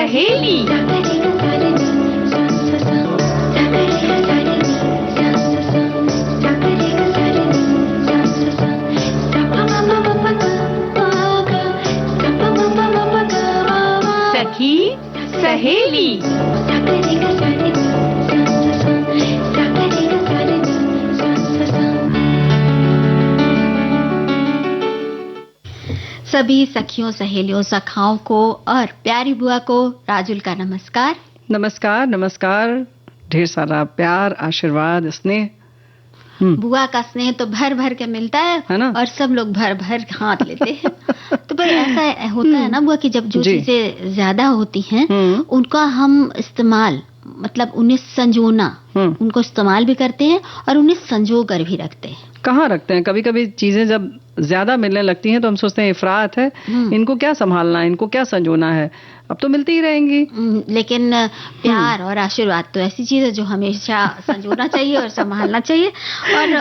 सहेली। सखी सहेली। सभी सखियों, सहेलियों, सखाओं को और प्यारी बुआ को राजुल का नमस्कार। नमस्कार नमस्कार। ढेर सारा प्यार, आशीर्वाद, स्नेह। बुआ का स्नेह तो भर भर के मिलता है ना? और सब लोग भर भर हाथ लेते हैं। तो भाई ऐसा होता है ना बुआ कि जब जो चीजें ज्यादा होती हैं उनका हम इस्तेमाल, मतलब उन्हें संजोना, उनको इस्तेमाल भी करते हैं और उन्हें संजो कर भी रखते हैं। कहाँ रखते हैं? कभी कभी चीजें जब ज्यादा मिलने लगती हैं तो हम सोचते हैं इफरात है, इनको क्या संभालना है, इनको क्या संजोना है, अब तो मिलती ही रहेंगी। लेकिन प्यार और आशीर्वाद तो ऐसी चीज है जो हमेशा संजोना चाहिए और संभालना चाहिए। और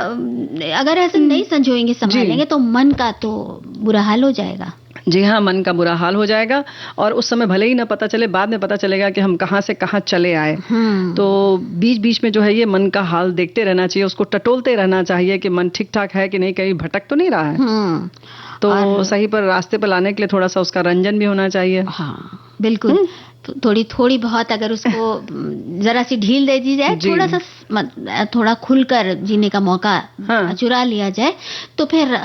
अगर ऐसे नहीं संजोएंगे, संभालेंगे तो मन का तो बुरा हाल हो जाएगा। जी हाँ, मन का बुरा हाल हो जाएगा और उस समय भले ही ना पता चले, बाद में पता चलेगा कि हम कहाँ से कहाँ चले आए। तो बीच बीच में जो है ये मन का हाल देखते रहना चाहिए, उसको टटोलते रहना चाहिए कि मन ठीक ठाक है कि नहीं, कहीं भटक तो नहीं रहा है। तो सही पर रास्ते पर लाने के लिए थोड़ा सा उसका रंजन भी होना चाहिए। हाँ बिल्कुल। थोड़ी बहुत अगर उसको जरा सी ढील दे दी जाए, थोड़ा खुलकर जीने का मौका चुरा लिया जाए, तो फिर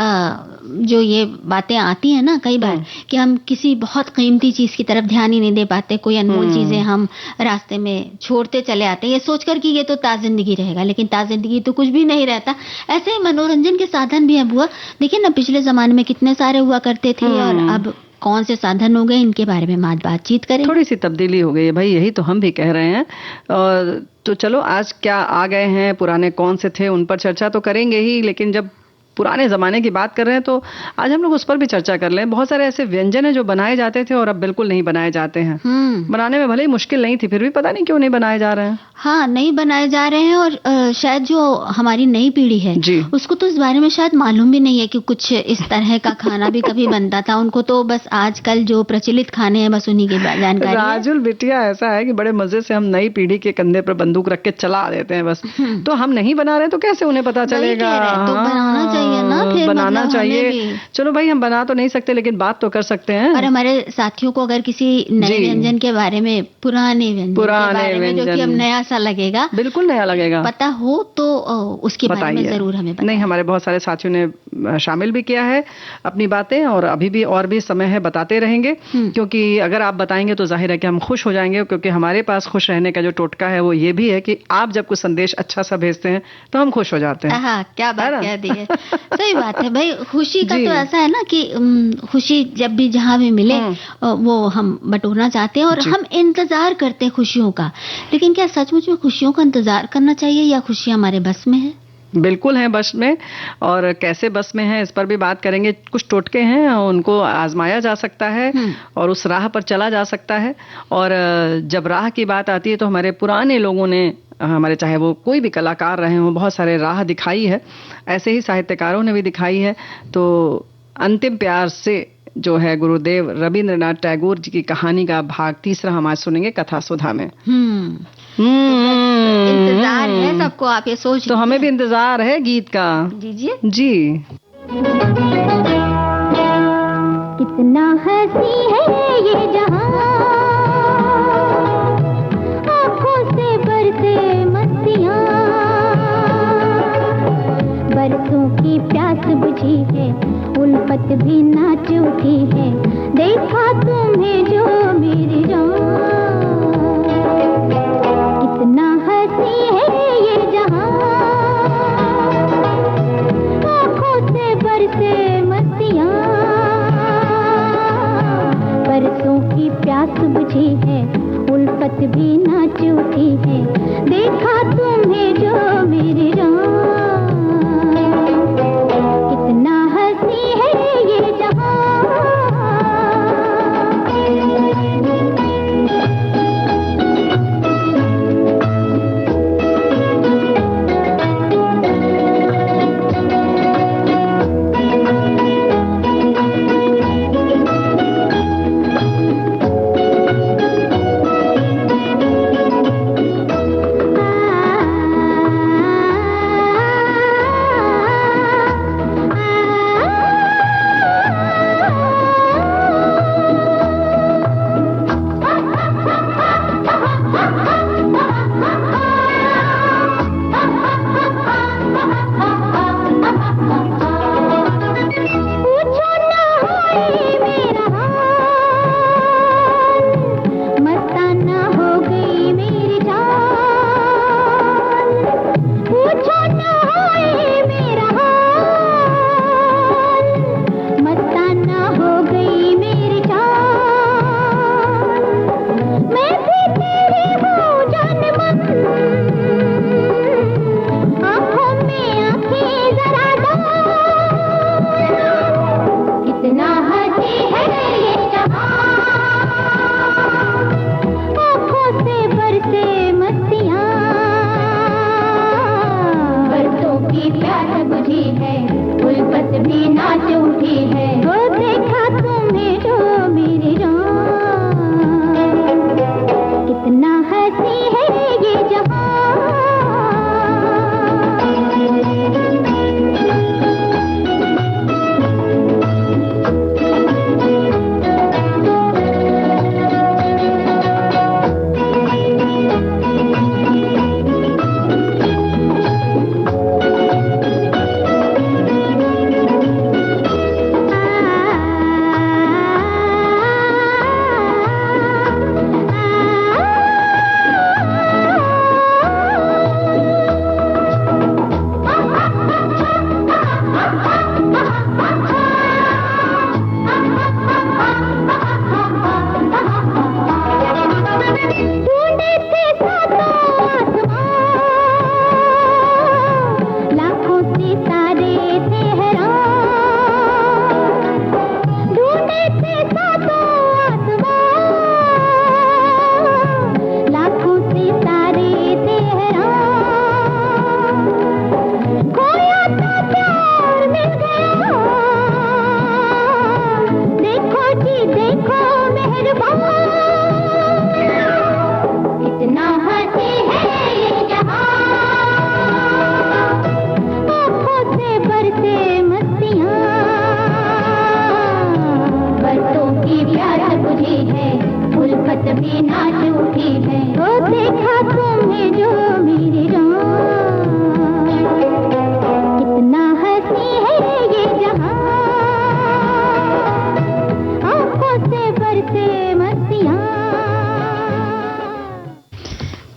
जो ये बातें आती हैं ना कई बार कि हम किसी बहुत कीमती चीज की तरफ ध्यान ही नहीं दे पाते, कोई अनमोल चीजें हम रास्ते में छोड़ते चले आते हैं, ये सोचकर कि ये तो ताजिंदगी रहेगा, लेकिन ताजिंदगी तो कुछ भी नहीं रहता। ऐसे ही मनोरंजन के साधन भी है बुआ। देखिए ना, पिछले जमाने में कितने सारे हुआ करते थे और अब कौन से साधन हो गए, इनके बारे में बातचीत करें। थोड़ी सी तब्दीली हो गई है भाई, यही तो हम भी कह रहे हैं। और तो चलो आज क्या आ गए हैं, पुराने कौन से थे उन पर चर्चा तो करेंगे ही, लेकिन जब पुराने ज़माने की बात कर रहे हैं तो आज हम लोग उस पर भी चर्चा कर लें। बहुत सारे ऐसे व्यंजन हैं जो बनाए जाते थे और अब बिल्कुल नहीं बनाए जाते हैं। बनाने में भले ही मुश्किल नहीं थी, फिर भी पता नहीं क्यों नहीं बनाए जा रहे हैं। हाँ, नहीं बनाए जा रहे हैं और शायद जो हमारी नई पीढ़ी है उसको तो इस बारे में शायद मालूम भी नहीं है कि कुछ इस तरह का खाना भी कभी बनता था। उनको तो बस आजकल जो प्रचलित खाने हैं बस उन्हीं की जानकारी। राजुल बिटिया, ऐसा है कि बड़े मजे से हम नई पीढ़ी के कंधे पर बंदूक रख के चला देते हैं बस। तो हम नहीं बना रहे तो कैसे उन्हें पता चलेगा? तो बनाना चाहिए ना, फिर बनाना चाहिए। चलो भाई, हम बना तो नहीं सकते लेकिन बात तो कर सकते हैं। और हमारे साथियों को अगर किसी नए व्यंजन के बारे में, पुराने व्यंजन के बारे में जो कि अब नया सा लगेगा, बिल्कुल नया लगेगा, पता हो तो उसके बारे में जरूर हमें बताइए। नहीं, हमारे बहुत सारे साथियों ने शामिल भी किया है अपनी बातें और अभी भी और भी समय है, बताते रहेंगे। क्योंकि अगर आप बताएंगे तो जाहिर है कि हम खुश हो जाएंगे, क्योंकि हमारे पास खुश रहने का जो टोटका है वो ये भी है कि आप जब कुछ संदेश अच्छा सा भेजते हैं तो हम खुश हो जाते हैं। हाँ, क्या बात कह दी है। सही बात है भाई। खुशी का तो ऐसा है ना कि खुशी जब भी जहाँ भी मिले वो हम बटोरना चाहते हैं और हम इंतजार करते हैं खुशियों का। लेकिन क्या सचमुच में खुशियों का इंतजार करना चाहिए या खुशियाँ हमारे बस में है? बिल्कुल हैं बस में, और कैसे बस में है इस पर भी बात करेंगे। कुछ टोटके हैं, उनको आजमाया जा सकता है और उस राह पर चला जा सकता है। और जब राह की बात आती है तो हमारे पुराने लोगों ने, हमारे चाहे वो कोई भी कलाकार रहे हों, बहुत सारे राह दिखाई है। ऐसे ही साहित्यकारों ने भी दिखाई है। तो अंतिम प्यार से जो है गुरुदेव रविंद्रनाथ टैगोर जी की कहानी का भाग 3 हम आज सुनेंगे कथा सुधा में। इंतजार है सबको, आप ये सोच तो हमें भी इंतजार है गीत का। दीजिए जी। कितना हंसी है ये जहां, आंखों से बरसे मस्तियां, बरसों की प्यास बुझी है, उल्फत भी नाच उठी है, देखा तुम्हें जो मेरी जान। कितना हंसी है ये जहां, आंखों से बरसे मस्तियां, बरसों की प्यास बुझी है, उल्फत भी नाच उठी है, देखा तुम्हें जो मेरी जान। कितना हंसी है ये जहां।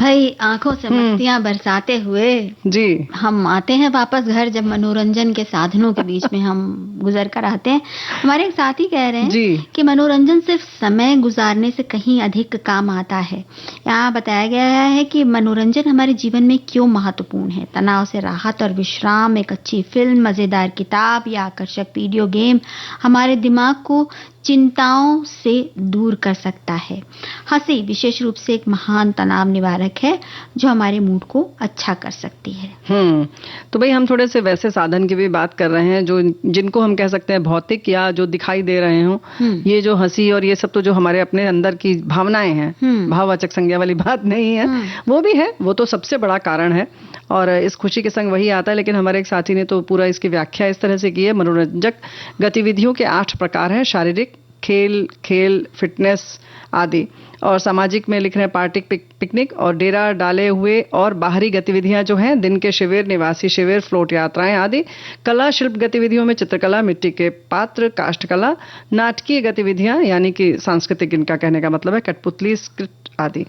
भाई आंखों से मस्तियां बरसाते हुए जी हम आते हैं वापस घर, जब मनोरंजन के साधनों के बीच में हम गुजर कर आते हैं। हमारे एक साथी कह रहे जी। हैं कि मनोरंजन सिर्फ समय गुजारने से कहीं अधिक काम आता है। यहाँ बताया गया है कि मनोरंजन हमारे जीवन में क्यों महत्वपूर्ण है। तनाव से राहत और विश्राम, एक अच्छी फिल्म, मजेदार किताब या आकर्षक वीडियो गेम हमारे दिमाग को चिंताओं से दूर कर सकता है। हंसी विशेष रूप से एक महान तनाव निवारक है जो हमारे मूड को अच्छा कर सकती है। तो भाई हम थोड़े से वैसे साधन की भी बात कर रहे हैं जो जिनको हम कह सकते हैं भौतिक या जो दिखाई दे रहे हो। ये जो हंसी और ये सब तो जो हमारे अपने अंदर की भावनाएं हैं, भाववाचक संज्ञा वाली बात नहीं है, वो भी है, वो तो सबसे बड़ा कारण है और इस खुशी के संग वही आता है। लेकिन हमारे एक साथी ने तो पूरा इसकी व्याख्या इस तरह से की है। मनोरंजक गतिविधियों के 8 प्रकार हैं: शारीरिक, खेल, फिटनेस आदि, और सामाजिक में लिख रहे हैं पार्टी, पिकनिक और डेरा डाले हुए और बाहरी गतिविधियां जो हैं, दिन के शिविर, निवासी शिविर, फ्लोट यात्राएं आदि। कला शिल्प गतिविधियों में चित्रकला, मिट्टी के पात्र, काष्ठकला, नाटकीय गतिविधियां यानी कि सांस्कृतिक, इनका कहने का मतलब है कठपुतली, स्क्रिप्ट आदि।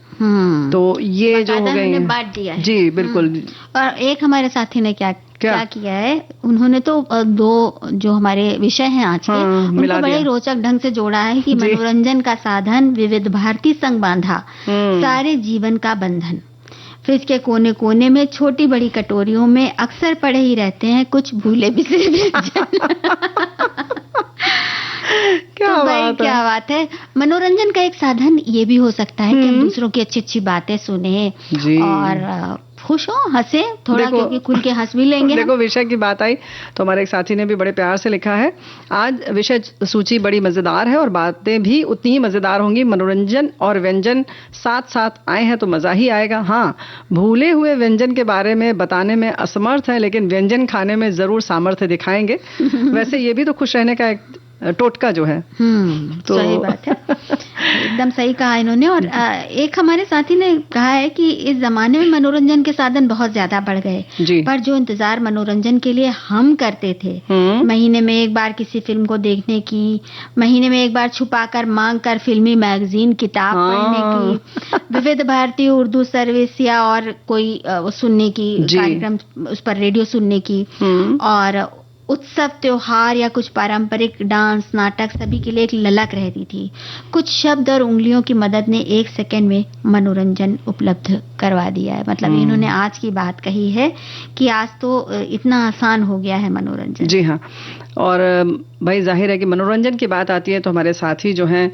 तो ये जो हो गए बांट दिया है। जी बिल्कुल। और एक हमारे साथी ने क्या किया है, उन्होंने तो 2 जो हमारे विषय हैं आज के, उनको बड़े रोचक ढंग से जोड़ा है कि मनोरंजन का साधन विविध भारती संग बांधा सारे जीवन का बंधन। फ्रिज के कोने कोने में छोटी बड़ी कटोरियों में अक्सर पड़े ही रहते हैं कुछ भूले बिसरे व्यंजन। क्या बात है। मनोरंजन का एक साधन ये भी हो सकता है कि हम दूसरों की अच्छी अच्छी बातें सुने और खुश हो, हंसे थोड़ा, क्योंकि खुल के हंस भी लेंगे। देखो विषय की बात आई तो हमारे एक साथी ने भी बड़े प्यार से लिखा है, आज विषय सूची बड़ी मजेदार है और बातें भी उतनी ही मजेदार होंगी। मनोरंजन और व्यंजन साथ साथ आए हैं तो मजा ही आएगा। हाँ, भूले हुए व्यंजन के बारे में बताने में असमर्थ है, लेकिन व्यंजन खाने में जरूर सामर्थ्य दिखाएंगे। वैसे ये भी तो खुश रहने का एक टोटका जो है। तो सही बात है, एकदम सही कहा इन्होंने। और एक हमारे साथी ने कहा है कि इस जमाने में मनोरंजन के साधन बहुत ज्यादा बढ़ गए, पर जो इंतजार मनोरंजन के लिए हम करते थे, महीने में एक बार किसी फिल्म को देखने की, महीने में एक बार छुपाकर मांग कर फिल्मी मैगजीन, किताब पढ़ने की, विविध भारतीय उर्दू सर्विस या और कोई सुनने की कार्यक्रम, उस पर रेडियो सुनने की, और उत्सव, त्योहार या कुछ पारंपरिक डांस, नाटक, सभी के लिए एक ललक रहती थी। कुछ शब्द और उंगलियों की मदद ने 1 सेकंड में मनोरंजन उपलब्ध करवा दिया है। मतलब इन्होंने आज की बात कही है कि आज तो इतना आसान हो गया है मनोरंजन। जी हाँ, और भाई जाहिर है कि मनोरंजन की बात आती है तो हमारे साथी जो हैं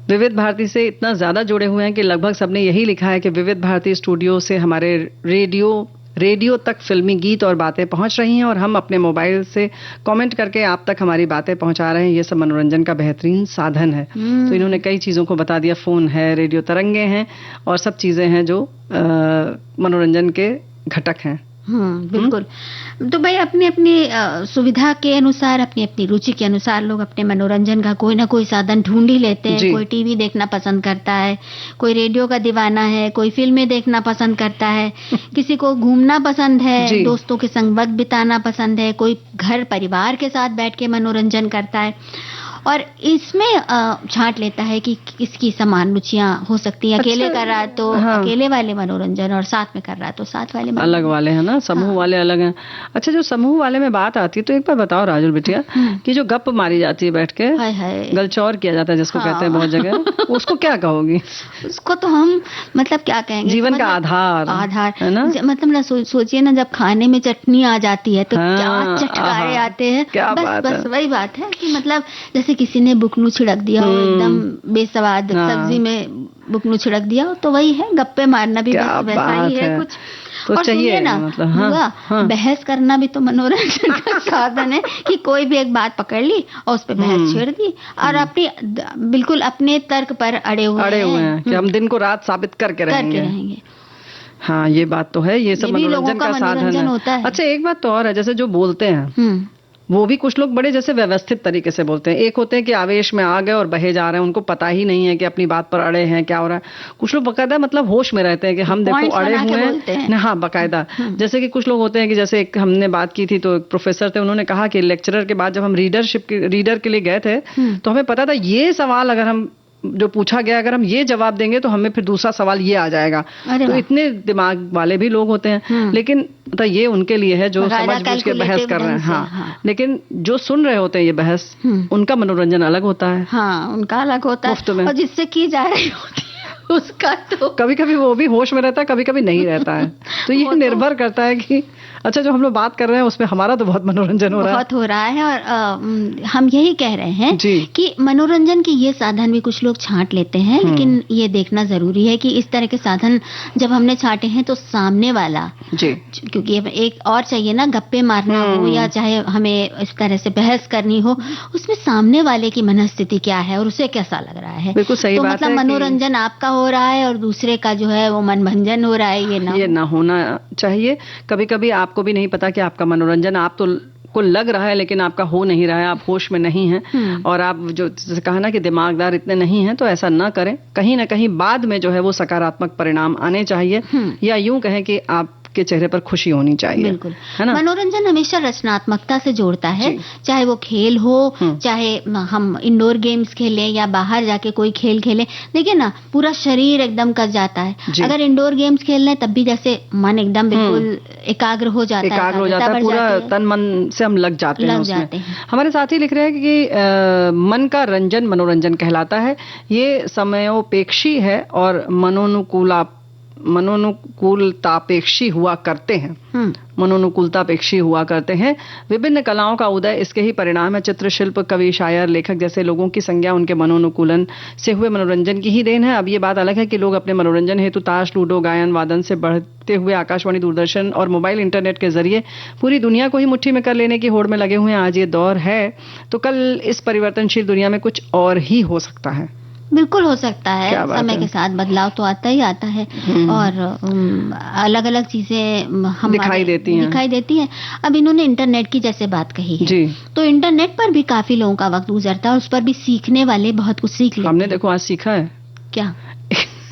विविध भारती से इतना ज्यादा जुड़े हुए हैं कि लगभग सबने यही लिखा है कि विविध भारती स्टूडियो से हमारे रेडियो तक फिल्मी गीत और बातें पहुंच रही हैं और हम अपने मोबाइल से कमेंट करके आप तक हमारी बातें पहुंचा रहे हैं। ये सब मनोरंजन का बेहतरीन साधन है। तो इन्होंने कई चीजों को बता दिया, फोन है, रेडियो तरंगे हैं और सब चीजें हैं जो मनोरंजन के घटक हैं। बिल्कुल। तो भाई अपनी अपनी सुविधा के अनुसार, अपनी अपनी रुचि के अनुसार लोग अपने मनोरंजन का कोई ना कोई साधन ढूंढ ही लेते हैं। कोई टीवी देखना पसंद करता है, कोई रेडियो का दीवाना है, कोई फिल्में देखना पसंद करता है, किसी को घूमना पसंद है, दोस्तों के संग वक्त बिताना पसंद है, कोई घर परिवार के साथ बैठ के मनोरंजन करता है। और इसमें छांट लेता है कि किसकी समान रुचियां हो सकती हैं। अकेले कर रहा है तो अकेले वाले मनोरंजन, और साथ में कर रहा है तो साथ वाले अलग वाले हैं ना, समूह वाले अलग हैं। अच्छा, जो समूह वाले में बात आती है तो एक बार बताओ राजुल बिटिया कि जो गप मारी जाती है बैठ के, गलचौर किया जाता है जिसको कहते हैं बहुत जगह, उसको क्या कहोगी? उसको तो हम मतलब क्या कहेंगे, जीवन का आधार है ना। मतलब ना सोचिए ना, जब खाने में चटनी आ जाती है तो क्या चटकारे आते हैं। बस वही बात है कि मतलब जैसे किसी ने बुकनू छिड़क दिया हो, एकदम बेसवाद सब्जी में बुकनू छिड़क दिया हो, तो वही है, गप्पे मारना भी वैसा ही है कुछ। तो और चाहिए ना, मतलब बहस करना भी तो मनोरंजन का साधन है कि कोई भी एक बात पकड़ ली और उस पर बहस छेड़ दी और अपनी बिल्कुल अपने तर्क पर अड़े हुए हैं कि हम दिन को रात साबित करके रहेंगे। हाँ, ये बात तो है, ये सब मनोरंजन का साधन है। अच्छा, एक बात तो और है, जैसे जो बोलते हैं वो भी कुछ लोग बड़े जैसे व्यवस्थित तरीके से बोलते हैं। एक होते हैं कि आवेश में आ गए और बहे जा रहे हैं, उनको पता ही नहीं है कि अपनी बात पर अड़े हैं, क्या हो रहा है। कुछ लोग बकायदा मतलब होश में रहते हैं कि हम देखो अड़े हुए हैं। हाँ, बकायदा। जैसे कि कुछ लोग होते हैं कि जैसे एक हमने बात की थी तो एक प्रोफेसर थे, उन्होंने कहा कि लेक्चरर के बाद जब हम रीडर के लिए गए थे तो हमें पता था ये सवाल अगर हम जो पूछा गया अगर हम ये जवाब देंगे तो हमें फिर दूसरा सवाल ये आ जाएगा। तो इतने दिमाग वाले भी लोग होते हैं, लेकिन मतलब ये उनके लिए है जो समझ बूझ के बहस कर रहे हैं। हाँ, लेकिन जो सुन रहे होते हैं ये बहस, उनका मनोरंजन अलग होता है। हाँ, उनका अलग होता है, और जिससे की जा रही होती है उसका तो कभी कभी वो भी होश में रहता है, कभी कभी नहीं रहता है। तो ये निर्भर करता है कि अच्छा जो हम लोग बात कर रहे हैं उसमें हमारा तो बहुत मनोरंजन हो रहा है। बहुत हो रहा है, और हम यही कह रहे हैं कि मनोरंजन के ये साधन भी कुछ लोग छांट लेते हैं, लेकिन ये देखना जरूरी है कि इस तरह के साधन जब हमने छांटे हैं तो सामने वाला क्योंकि एक और चाहिए ना, गप्पे मारना हो या चाहे हमें इस तरह से बहस करनी हो, उसमें सामने वाले की मनस्थिति क्या है और उसे कैसा लग रहा है। बिल्कुल सही तो बात मतलब है मनोरंजन आपका हो रहा है और दूसरे का जो है वो मनभंजन हो रहा है, ये ना होना चाहिए। कभी कभी आपको भी नहीं पता कि आपका मनोरंजन आप तो को लग रहा है लेकिन आपका हो नहीं रहा है, आप होश में नहीं हैं, और आप जो कहा ना कि दिमागदार इतने नहीं हैं, तो ऐसा ना करें। कहीं ना कहीं बाद में जो है वो सकारात्मक परिणाम आने चाहिए, या यूं कहें कि आप के चेहरे पर खुशी होनी चाहिए। बिल्कुल, है ना? मनोरंजन हमेशा रचनात्मकता से जोड़ता है, चाहे वो खेल हो, चाहे हम इंडोर गेम्स खेलें या बाहर जाके कोई खेल खेलें। देखिए ना, पूरा शरीर एकदम कस जाता है। अगर इंडोर गेम्स खेल रहे तब भी जैसे मन एकदम बिल्कुल एकाग्र हो जाता है, पूरा तन मन से हम लग जाते हैं। हमारे साथी लिख रहे हैं कि मन का रंजन मनोरंजन कहलाता है, ये समयोपेक्षी है और मनोनुकूलतापेक्षी हुआ करते हैं। मनोनुकूलतापेक्षी हुआ करते हैं। विभिन्न कलाओं का उदय इसके ही परिणाम है। चित्रशिल्प, कवि, शायर, लेखक जैसे लोगों की संज्ञा उनके मनोनुकूलन से हुए मनोरंजन की ही देन है। अब ये बात अलग है कि लोग अपने मनोरंजन हेतु ताश, लूडो, गायन वादन से बढ़ते हुए आकाशवाणी, दूरदर्शन और मोबाइल इंटरनेट के जरिए पूरी दुनिया को ही मुट्ठी में कर लेने की होड़ में लगे हुए हैं। आज ये दौर है तो कल इस परिवर्तनशील दुनिया में कुछ और ही हो सकता है। बिल्कुल हो सकता है, समय के साथ बदलाव तो आता ही आता है, और अलग अलग चीजें हम दिखाई देती हैं। अब इन्होंने इंटरनेट की जैसे बात कही है जी, तो इंटरनेट पर भी काफी लोगों का वक्त गुजरता है, उस पर भी सीखने वाले बहुत कुछ सीख लेते हैं। हमने देखो आज सीखा है क्या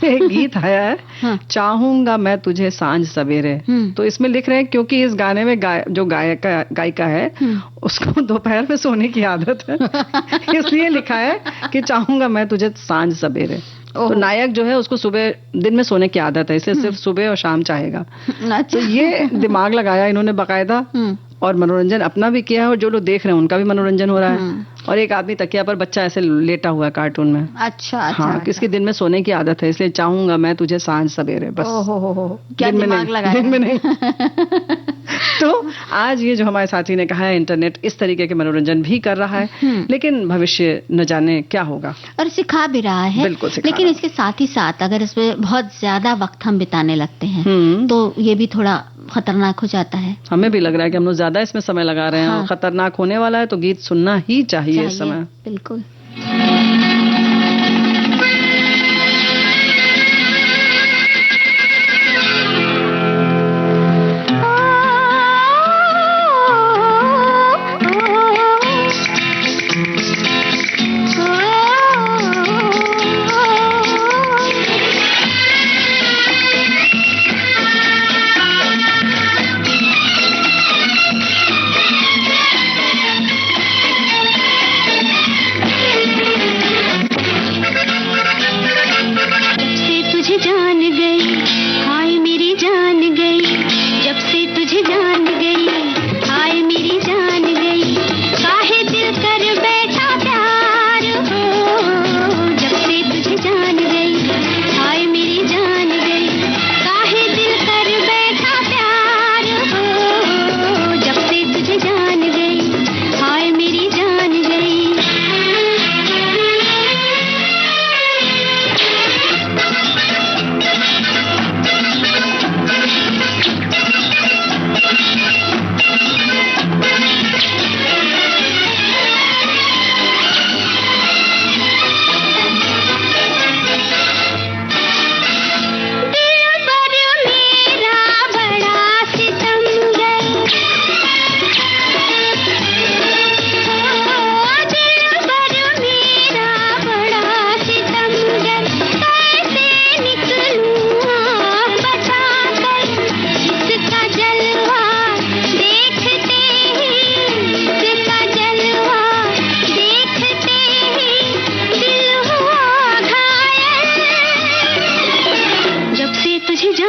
एक गीत आया है, चाहूंगा मैं तुझे सांझ सवेरे। तो इसमें लिख रहे हैं क्योंकि इस गाने में जो गायिका है उसको दोपहर में सोने की आदत है, इसलिए लिखा है कि चाहूंगा मैं तुझे सांझ सवेरे। तो नायक जो है उसको सुबह दिन में सोने की आदत है, इसलिए सिर्फ सुबह और शाम चाहेगा। तो ये दिमाग लगाया इन्होंने बाकायदा, और मनोरंजन अपना भी किया है और जो लोग देख रहे हैं उनका भी मनोरंजन हो रहा है। और एक आदमी तकिया पर बच्चा ऐसे लेटा हुआ है कार्टून में। अच्छा, किसकी दिन में सोने की आदत है, इसलिए चाहूंगा मैं तुझे सांझ सवेरे। बस क्या दिमाग लगाया, दिन में नहीं। तो आज ये जो हमारे साथी ने कहा है, इंटरनेट इस तरीके के मनोरंजन भी कर रहा है, लेकिन भविष्य न जाने क्या होगा, और सिखा भी रहा है। बिल्कुल सिखा लेकिन इसके साथ ही साथ अगर इसमें बहुत ज्यादा वक्त हम बिताने लगते हैं तो ये भी थोड़ा खतरनाक हो जाता है। हमें भी लग रहा है कि हम लोग ज्यादा इसमें समय लगा रहे हैं, और खतरनाक होने वाला है, तो गीत सुनना ही चाहिए इस समय। बिल्कुल।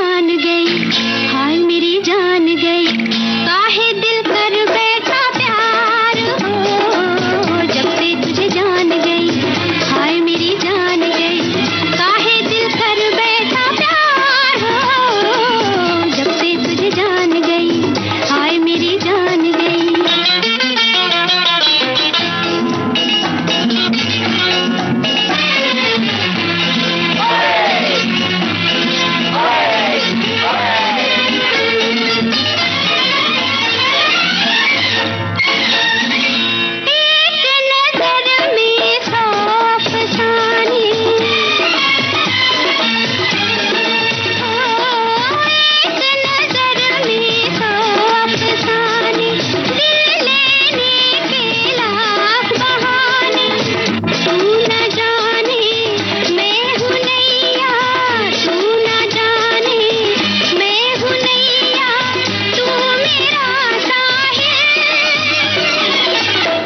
जान गई, हाय मेरी जान गई, काहे दिल कर बैठा प्यार हो, जब से तुझे जान गई, हाय मेरी जान गई, काहे दिल कर बैठा प्यार हो, जब से तुझे जान गई, हाय मेरी जान गई।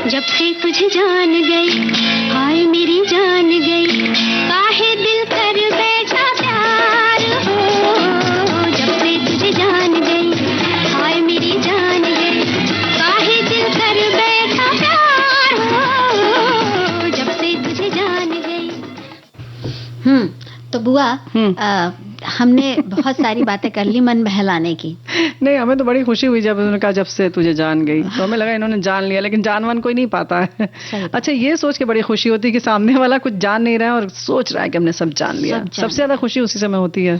जब से तुझे जान गई, हाय मेरी जान गई, काहे दिल कर बैठा प्यार हो, जब से तुझे जान गई, हाय मेरी जान गई, काहे दिल कर बैठा प्यार हो, जब से तुझे जान गई। तो बुआ हमने बहुत सारी बातें कर ली मन बहलाने की। नहीं, हमें तो बड़ी खुशी हुई जब उन्होंने कहा जब से तुझे जान गई, तो हमें लगा इन्होंने जान लिया, लेकिन जानवान कोई नहीं पाता है। अच्छा, ये सोच के बड़ी खुशी होती है कि सामने वाला कुछ जान नहीं रहा है और सोच रहा है कि हमने सब जान लिया। सबसे ज्यादा खुशी उसी समय होती है।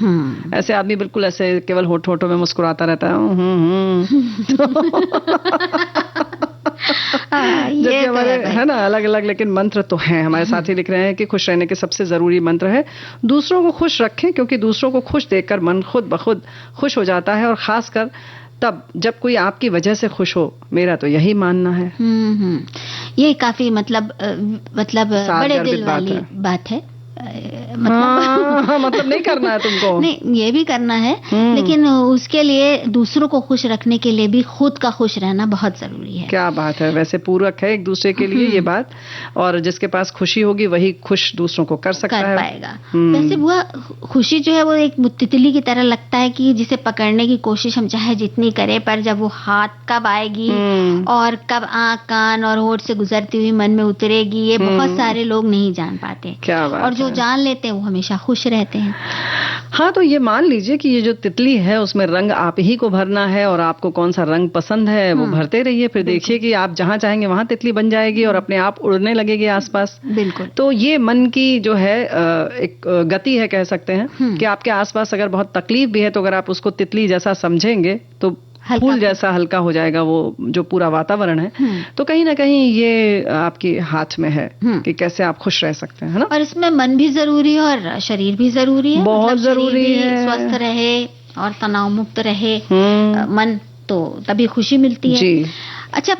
ऐसे आदमी बिल्कुल ऐसे केवल होठों में मुस्कुराता रहता है। जबकि हमारे है ना अलग अलग, लेकिन मंत्र तो हैं। हमारे साथी लिख रहे हैं कि खुश रहने के सबसे जरूरी मंत्र है दूसरों को खुश रखें, क्योंकि दूसरों को खुश देखकर मन खुद ब खुद खुश हो जाता है, और खासकर तब जब कोई आपकी वजह से खुश हो। मेरा तो यही मानना है। ये काफी मतलब बड़े दिल वाली बात है। मतलब नहीं करना है तुमको। नहीं, ये भी करना है, लेकिन उसके लिए दूसरों को खुश रखने के लिए भी खुद का खुश रहना बहुत जरूरी है। क्या बात है, वैसे पूरक है एक दूसरे के लिए ये बात। और जिसके पास खुशी होगी वही खुश दूसरों को कर सकता है, पाएगा। वैसे बुआ, खुशी जो है वो एक तितली की तरह लगता है कि जिसे पकड़ने की कोशिश हम चाहे जितनी करें, पर जब वो हाथ कब आएगी और कब आंख कान और होठ से गुजरती हुई मन में उतरेगी, ये बहुत सारे लोग नहीं जान पाते। क्या बात। और जो जान लेते हैं वो हमेशा खुश रहते हैं। हाँ, तो ये मान लीजिए कि ये जो तितली है उसमें रंग आप ही को भरना है, और आपको कौन सा रंग पसंद है वो भरते रहिए। फिर देखिए कि आप जहाँ चाहेंगे वहां तितली बन जाएगी और अपने आप उड़ने लगेगी आसपास। बिल्कुल। तो ये मन की जो है एक गति है, कह सकते हैं कि आपके आसपास अगर बहुत तकलीफ भी है तो अगर आप उसको तितली जैसा समझेंगे तो फूल जैसा हल्का हो जाएगा वो जो पूरा वातावरण है। तो कहीं ना कहीं ये आपके हाथ में है कि कैसे आप खुश रह सकते हैं, है ना। और इसमें मन भी जरूरी है और शरीर भी जरूरी है। बहुत जरूरी है। स्वस्थ रहे और तनाव मुक्त रहे मन, तो तभी खुशी मिलती है जी। अच्छा,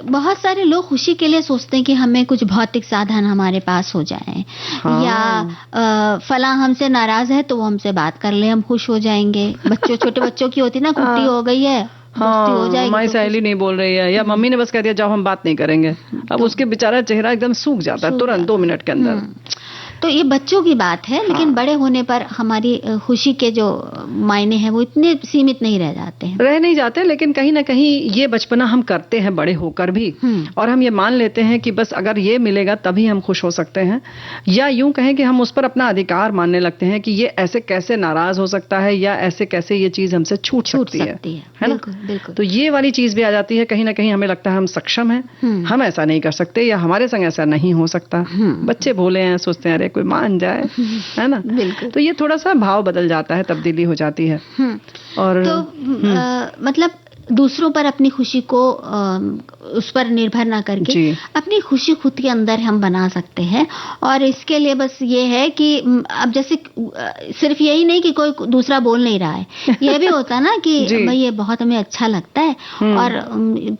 बहुत सारे लोग खुशी के लिए सोचते हैं कि हमें कुछ भौतिक साधन हमारे पास हो जाएं, या फला हमसे नाराज है तो वो हमसे बात कर ले, हम खुश हो जाएंगे। छोटे बच्चों की होती ना, कुट्टी हो गई है, हो जाएगी, हमारी सहेली नहीं बोल रही है, या मम्मी ने बस कह दिया जाओ हम बात नहीं करेंगे, अब उसके बेचारा चेहरा एकदम सूख जाता है तुरंत 2 मिनट के अंदर। तो ये बच्चों की बात है, लेकिन बड़े होने पर हमारी खुशी के जो मायने हैं वो इतने सीमित नहीं रह जाते हैं, रह नहीं जाते। लेकिन कहीं ना कहीं ये बचपना हम करते हैं बड़े होकर भी, और हम ये मान लेते हैं कि बस अगर ये मिलेगा तभी हम खुश हो सकते हैं, या यूं कहें कि हम उस पर अपना अधिकार मानने लगते हैं कि ये ऐसे कैसे नाराज हो सकता है, या ऐसे कैसे ये चीज हमसे छूट सकती है ना। बिल्कुल। तो ये वाली चीज भी आ जाती है। कहीं ना कहीं हमें लगता है हम सक्षम हैं, हम ऐसा नहीं कर सकते, या हमारे संग ऐसा नहीं हो सकता। बच्चे भोले हैं, सोचते हैं अरे कोई मान जाए, है ना। बिल्कुल। तो ये थोड़ा सा भाव बदल जाता है, तब्दीली हो जाती है। और तो मतलब दूसरों पर अपनी खुशी को उस पर निर्भर ना करके अपनी खुशी खुद के अंदर हम बना सकते हैं। और इसके लिए बस ये है कि अब जैसे सिर्फ यही नहीं कि कोई दूसरा बोल नहीं रहा है, ये भी होता ना कि भाई ये बहुत हमें अच्छा लगता है, और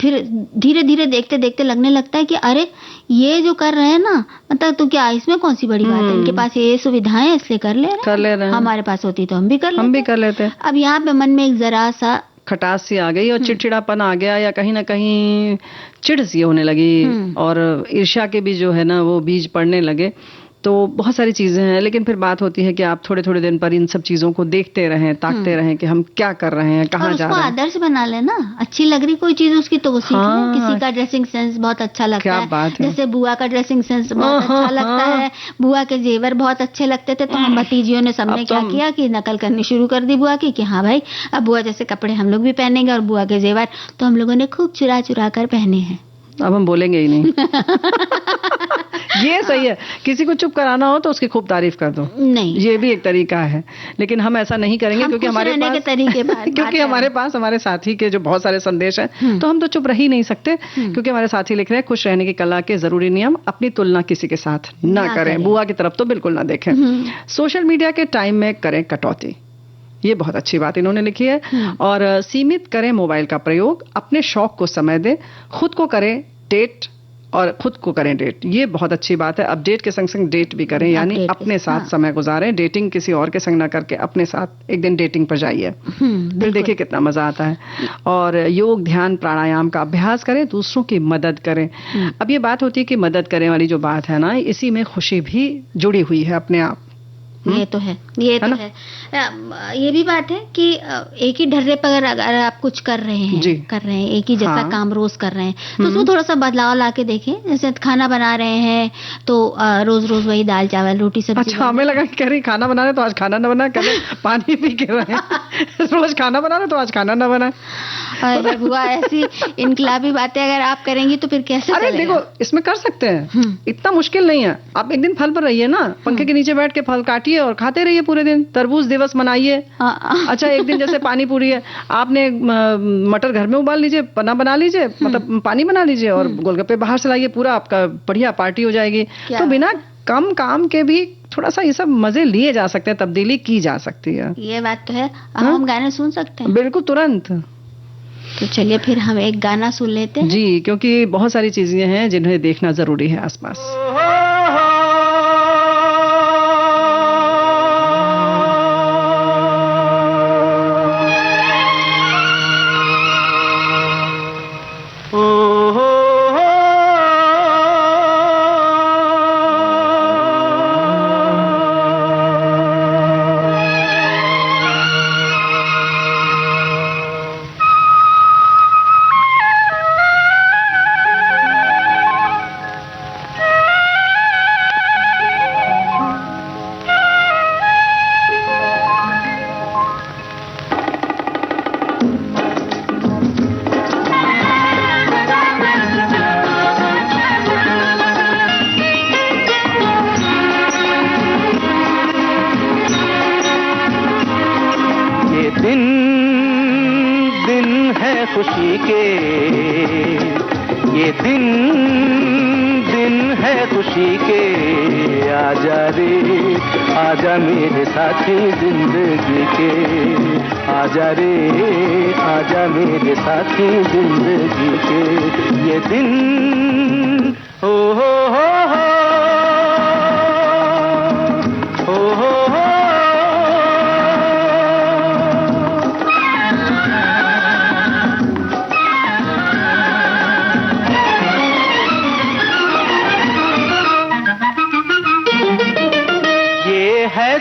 फिर धीरे धीरे देखते देखते लगने लगता है कि अरे ये जो कर रहे हैं ना, मतलब तो क्या इसमें कौन सी बड़ी बात है, इनके पास ये सुविधाएं हैं इसलिए कर ले रहे हैं, हमारे पास होती तो हम भी कर लेते। अब यहाँ पे मन में एक जरा सा खटास सी आ गई और चिड़चिड़ापन आ गया, या कहीं ना कहीं चिढ़ सी होने लगी, और ईर्ष्या के भी जो है ना वो बीज पड़ने लगे। तो बहुत सारी चीजें हैं, लेकिन फिर बात होती है कि आप थोड़े थोड़े दिन पर इन सब चीजों को देखते रहें, ताकते रहें कि हम क्या कर रहे हैं, कहाँ जा रहे हैं। आदर्श बना लेना, अच्छी लग रही कोई चीज उसकी तो वो सीख ले। किसी का ड्रेसिंग सेंस बहुत अच्छा लगता क्या है, बात है। जैसे बुआ का ड्रेसिंग सेंस बहुत अच्छा लगता है, बुआ के जेवर बहुत अच्छे लगते थे, तो हम भतीजियों ने सबने क्या किया कि नकल करनी शुरू कर दी बुआ की, कि हाँ भाई अब बुआ जैसे कपड़े हम लोग भी पहनेंगे, और बुआ के जेवर तो हम लोगों ने खूब चुरा चुरा कर पहने हैं। अब हम बोलेंगे ही नहीं। ये सही है, किसी को चुप कराना हो तो उसकी खूब तारीफ कर दो, नहीं ये भी एक तरीका है, लेकिन हम ऐसा नहीं करेंगे क्योंकि हमारे पास के तरीके क्योंकि हमारे पास हमारे साथी के जो बहुत सारे संदेश हैं, तो हम तो चुप रह ही नहीं सकते, क्योंकि हमारे साथी लिख रहे हैं खुश रहने की कला के जरूरी नियम, अपनी तुलना किसी के साथ ना करें, बुआ की तरफ तो बिल्कुल ना देखें, सोशल मीडिया के टाइम में करें कटौती, ये बहुत अच्छी बात इन्होंने लिखी है, और सीमित करें मोबाइल का प्रयोग, अपने शौक को समय दें, खुद को करें डेट और खुद को करें डेट, ये बहुत अच्छी बात है। अपडेट के संग संग डेट भी करें, यानी अपने साथ समय गुजारें, डेटिंग किसी और के संग ना करके अपने साथ एक दिन डेटिंग पर जाइए, फिर देखिए कितना मजा आता है। और योग, ध्यान, प्राणायाम का अभ्यास करें, दूसरों की मदद करें। अब ये बात होती है कि मदद करने वाली जो बात है ना, इसी में खुशी भी जुड़ी हुई है अपने आप। ये तो है, ये तो है। ये भी बात है कि एक ही ढर्रे पर अगर आप कुछ कर रहे हैं एक ही जैसा काम रोज कर रहे हैं, तो उसमें थोड़ा सा बदलाव लाके देखें। जैसे खाना बना रहे हैं तो रोज रोज वही दाल चावल रोटी सब्जी। अच्छा, हमें लगा कह रही खाना बना रहे तो आज खाना न बना, कल पानी पी के रहे, रोज खाना बना रहे तो आज खाना न बना। अरे बुआ, ऐसी इनकलाबी बातें अगर आप करेंगी तो फिर कैसे? अरे देखो, इसमें कर सकते हैं, इतना मुश्किल नहीं है। आप एक दिन फल पर रहिए ना, पंखे के नीचे बैठ के फल काटिए और खाते रहिए पूरे दिन, तरबूज दिवस मनाइए। अच्छा, एक दिन जैसे पानी पूरी है, आपने मटर घर में उबाल लीजिए, पना बना लीजिए, मतलब पानी बना लीजिए, और गोलगप्पे बाहर से लाइए, पूरा आपका बढ़िया पार्टी हो जाएगी। तो बिना कम काम के भी थोड़ा सा ये सब मजे लिए जा सकते हैं, तब्दीली की जा सकती है। ये बात तो है। अब हम गाने सुन सकते हैं? बिल्कुल, तुरंत। तो चलिए फिर हम एक गाना सुन लेते हैं। जी, क्योंकि बहुत सारी चीजें हैं जिन्हें देखना जरूरी है आसपास। खुशी के ये दिन है खुशी के, आजा रे आजा मेरे साथी जिंदगी के, आजा रे आजा मेरे साथी जिंदगी के, ये दिन हो हो हो हो हो हो।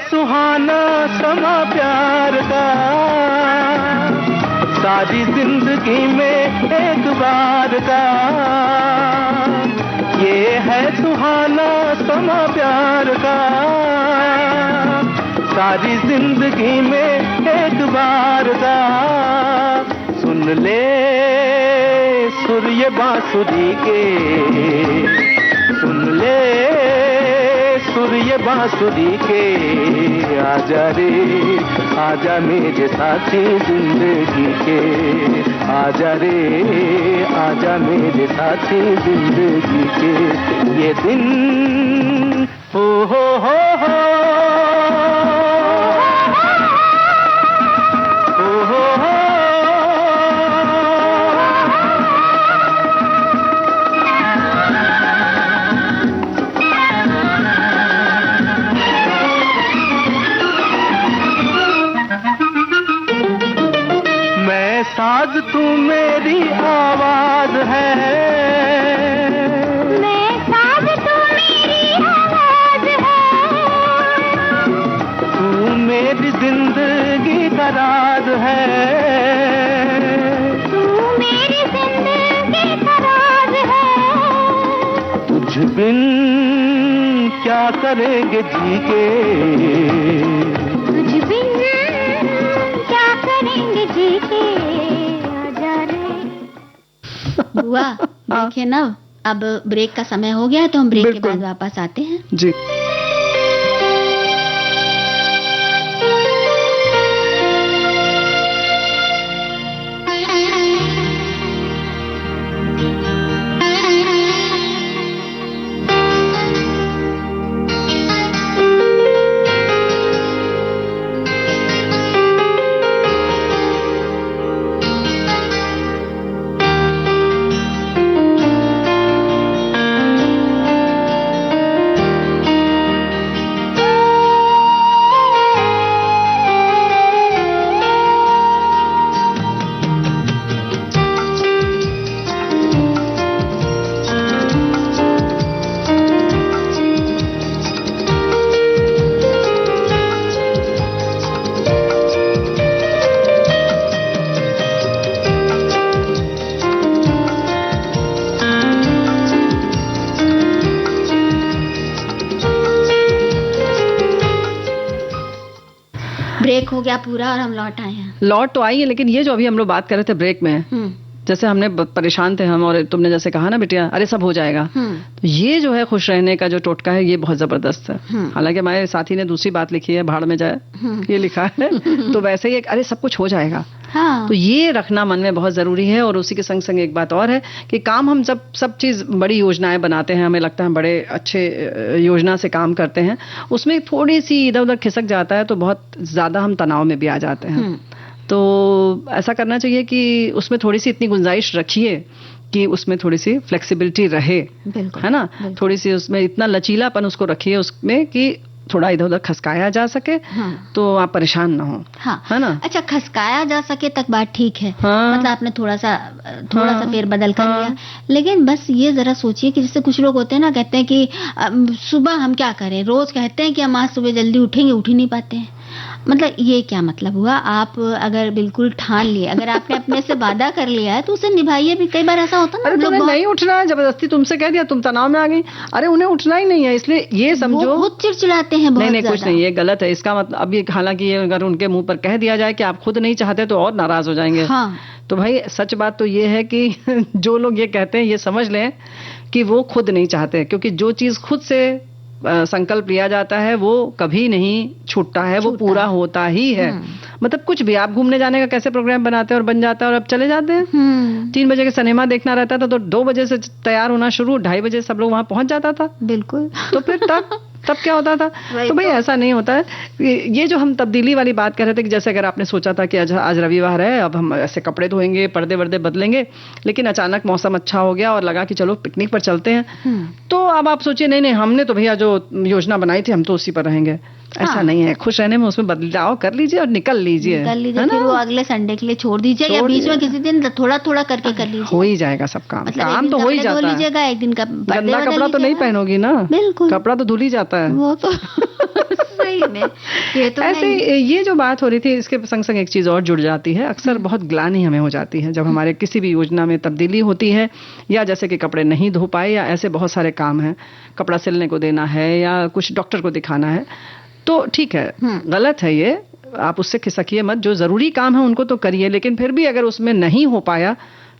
सुहाना समा प्यार का, सारी जिंदगी में एक बार का, ये है सुहाना समा प्यार का, सारी जिंदगी में एक बार का। सुन ले सुर ये बांसुरी के, सुन ले सुर ये बांसुरी के, आजा रे आजा मेरे साथी जिंदगी के, आजा रे आजा मेरे साथी जिंदगी के, ये दिन हो हो हो हो हो हो हो। साज तू मेरी आवाज है, मैं साज तू मेरी आवाज है, का राज है। तू मेरी जिंदगी का राज है। तुझ बिन क्या करेंगे जी के, तुझ बिन क्या करेंगे जी के, आजा रे। बुआ देखिए ना, अब ब्रेक का समय हो गया है, तो हम ब्रेक के बिल्कुल। बाद वापस आते हैं। जी। ब्रेक हो गया पूरा और हम लौट आए हैं। लौट तो आई है, लेकिन ये जो अभी हम लोग बात कर रहे थे ब्रेक में, जैसे हमने परेशान थे हम, और तुमने जैसे कहा ना बिटिया, अरे सब हो जाएगा, तो ये जो है खुश रहने का जो टोटका है, ये बहुत जबरदस्त है। हालांकि हमारे साथी ने दूसरी बात लिखी है, भाड़ में जाए, ये लिखा है, तो वैसे ही एक अरे सब कुछ हो जाएगा। हाँ। तो ये रखना मन में बहुत जरूरी है। और उसी के संग संग एक बात और है कि काम हम सब चीज बड़ी योजनाएं बनाते हैं, हमें लगता है हम बड़े अच्छे योजना से काम करते हैं, उसमें थोड़ी सी इधर उधर खिसक जाता है तो बहुत ज्यादा हम तनाव में भी आ जाते हैं। तो ऐसा करना चाहिए कि उसमें थोड़ी सी इतनी गुंजाइश रखिए कि उसमें थोड़ी सी फ्लेक्सिबिलिटी रहे, बिल्कुल, है ना, थोड़ी सी उसमें इतना लचीलापन उसको रखिए उसमें कि थोड़ा इधर उधर खसकाया जा सके, तो आप परेशान ना हो। हाँ। है ना। अच्छा, खसकाया जा सके तक बात ठीक है। हाँ। मतलब आपने थोड़ा सा फेरबदल कर लिया, लेकिन बस ये जरा सोचिए कि जैसे कुछ लोग होते हैं ना, कहते हैं कि सुबह हम क्या करें, रोज कहते हैं कि हम आज सुबह जल्दी उठेंगे, उठ ही नहीं पाते हैं। मतलब ये क्या मतलब हुआ? आप अगर बिल्कुल ठान लिए, अगर आपने अपने से वादा कर लिया है तो उसे निभाइए भी। कई बार ऐसा होता है ना, अरे तुम्हें नहीं उठना है, जबरदस्ती तुमसे कह दिया, तुम तनाव में आ गई, अरे उन्हें उठना ही नहीं है, इसलिए ये समझो वो खुद चिड़चिड़ाते हैं बहुत। नहीं कुछ नहीं, ये गलत है। इसका मतलब अभी हालांकि ये अगर उनके मुंह पर कह दिया जाए कि आप खुद नहीं चाहते तो और नाराज हो जाएंगे। हाँ। तो भाई सच बात तो ये है कि जो लोग ये कहते हैं, ये समझ लें कि वो खुद नहीं चाहते, क्योंकि जो चीज खुद से संकल्प लिया जाता है वो कभी नहीं छूटता है, वो पूरा होता ही है। मतलब कुछ भी, आप घूमने जाने का कैसे प्रोग्राम बनाते हैं और बन जाता है और अब चले जाते हैं। 3 बजे के सिनेमा देखना रहता था तो 2 बजे से तैयार होना शुरू, 2:30 बजे सब लोग वहां पहुंच जाता था। बिल्कुल। तो फिर तब क्या होता था? तो भाई ऐसा नहीं होता है। ये जो हम तब्दीली वाली बात कर रहे थे कि जैसे अगर आपने सोचा था कि आज रविवार है, अब हम ऐसे कपड़े धोएंगे, पर्दे वर्दे बदलेंगे, लेकिन अचानक मौसम अच्छा हो गया और लगा कि चलो पिकनिक पर चलते हैं, तो अब आप सोचिए नहीं हमने तो भैया जो योजना बनाई थी हम तो उसी पर रहेंगे। ऐसा नहीं है, खुश रहने में उसमें बदलाव कर लीजिए और निकल लीजिए, फिर वो अगले संडे के लिए छोड़ दीजिए, या बीच में किसी दिन थोड़ा थोड़ा करके कर लीजिए, हो ही जाएगा सब काम। मतलब काम तो हो ही जाता है। लीजिएगा, एक दिन का गंदा कपड़ा तो नहीं पहनोगी ना, बिल्कुल, कपड़ा तो धुल ही जाता है वो तो सही में। ये तो ऐसे ये जो बात हो रही थी, इसके संग संग एक चीज और जुड़ जाती है। अक्सर बहुत ग्लानि हमें हो जाती है जब हमारे किसी भी योजना में तब्दीली होती है, या जैसे कि कपड़े नहीं धो पाए, या ऐसे बहुत सारे काम हैं, कपड़ा सिलने को देना है या कुछ डॉक्टर को दिखाना है, तो ठीक है, गलत है ये, आप उससे खिसकिए मत, जो जरूरी काम है उनको तो करिए, लेकिन फिर भी अगर उसमें नहीं हो पाया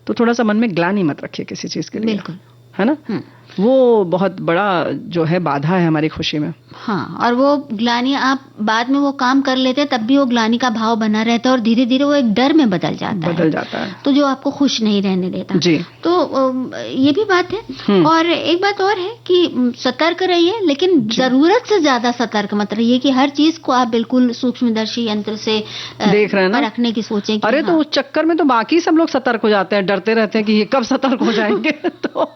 तो थोड़ा सा मन में ग्लानि मत रखिए किसी चीज के लिए, बिल्कुल, है ना। वो बहुत बड़ा जो है बाधा है हमारी खुशी में। हाँ, और वो ग्लानि आप बाद में वो काम कर लेते हैं, तब भी वो ग्लानि का भाव बना रहता है और धीरे धीरे वो एक डर में बदल जाता है, तो जो आपको खुश नहीं रहने देता जी। तो ये भी बात है। और एक बात और है कि सतर्क रहिए, लेकिन जरूरत से ज्यादा सतर्क मत रहिए कि हर चीज को आप बिल्कुल सूक्ष्मदर्शी यंत्र से देख रहे हैं ना, रखने की सोचें। अरे तो उस चक्कर में तो बाकी सब लोग सतर्क हो जाते हैं, डरते रहते हैं कि ये कब सतर्क हो जाएंगे। तो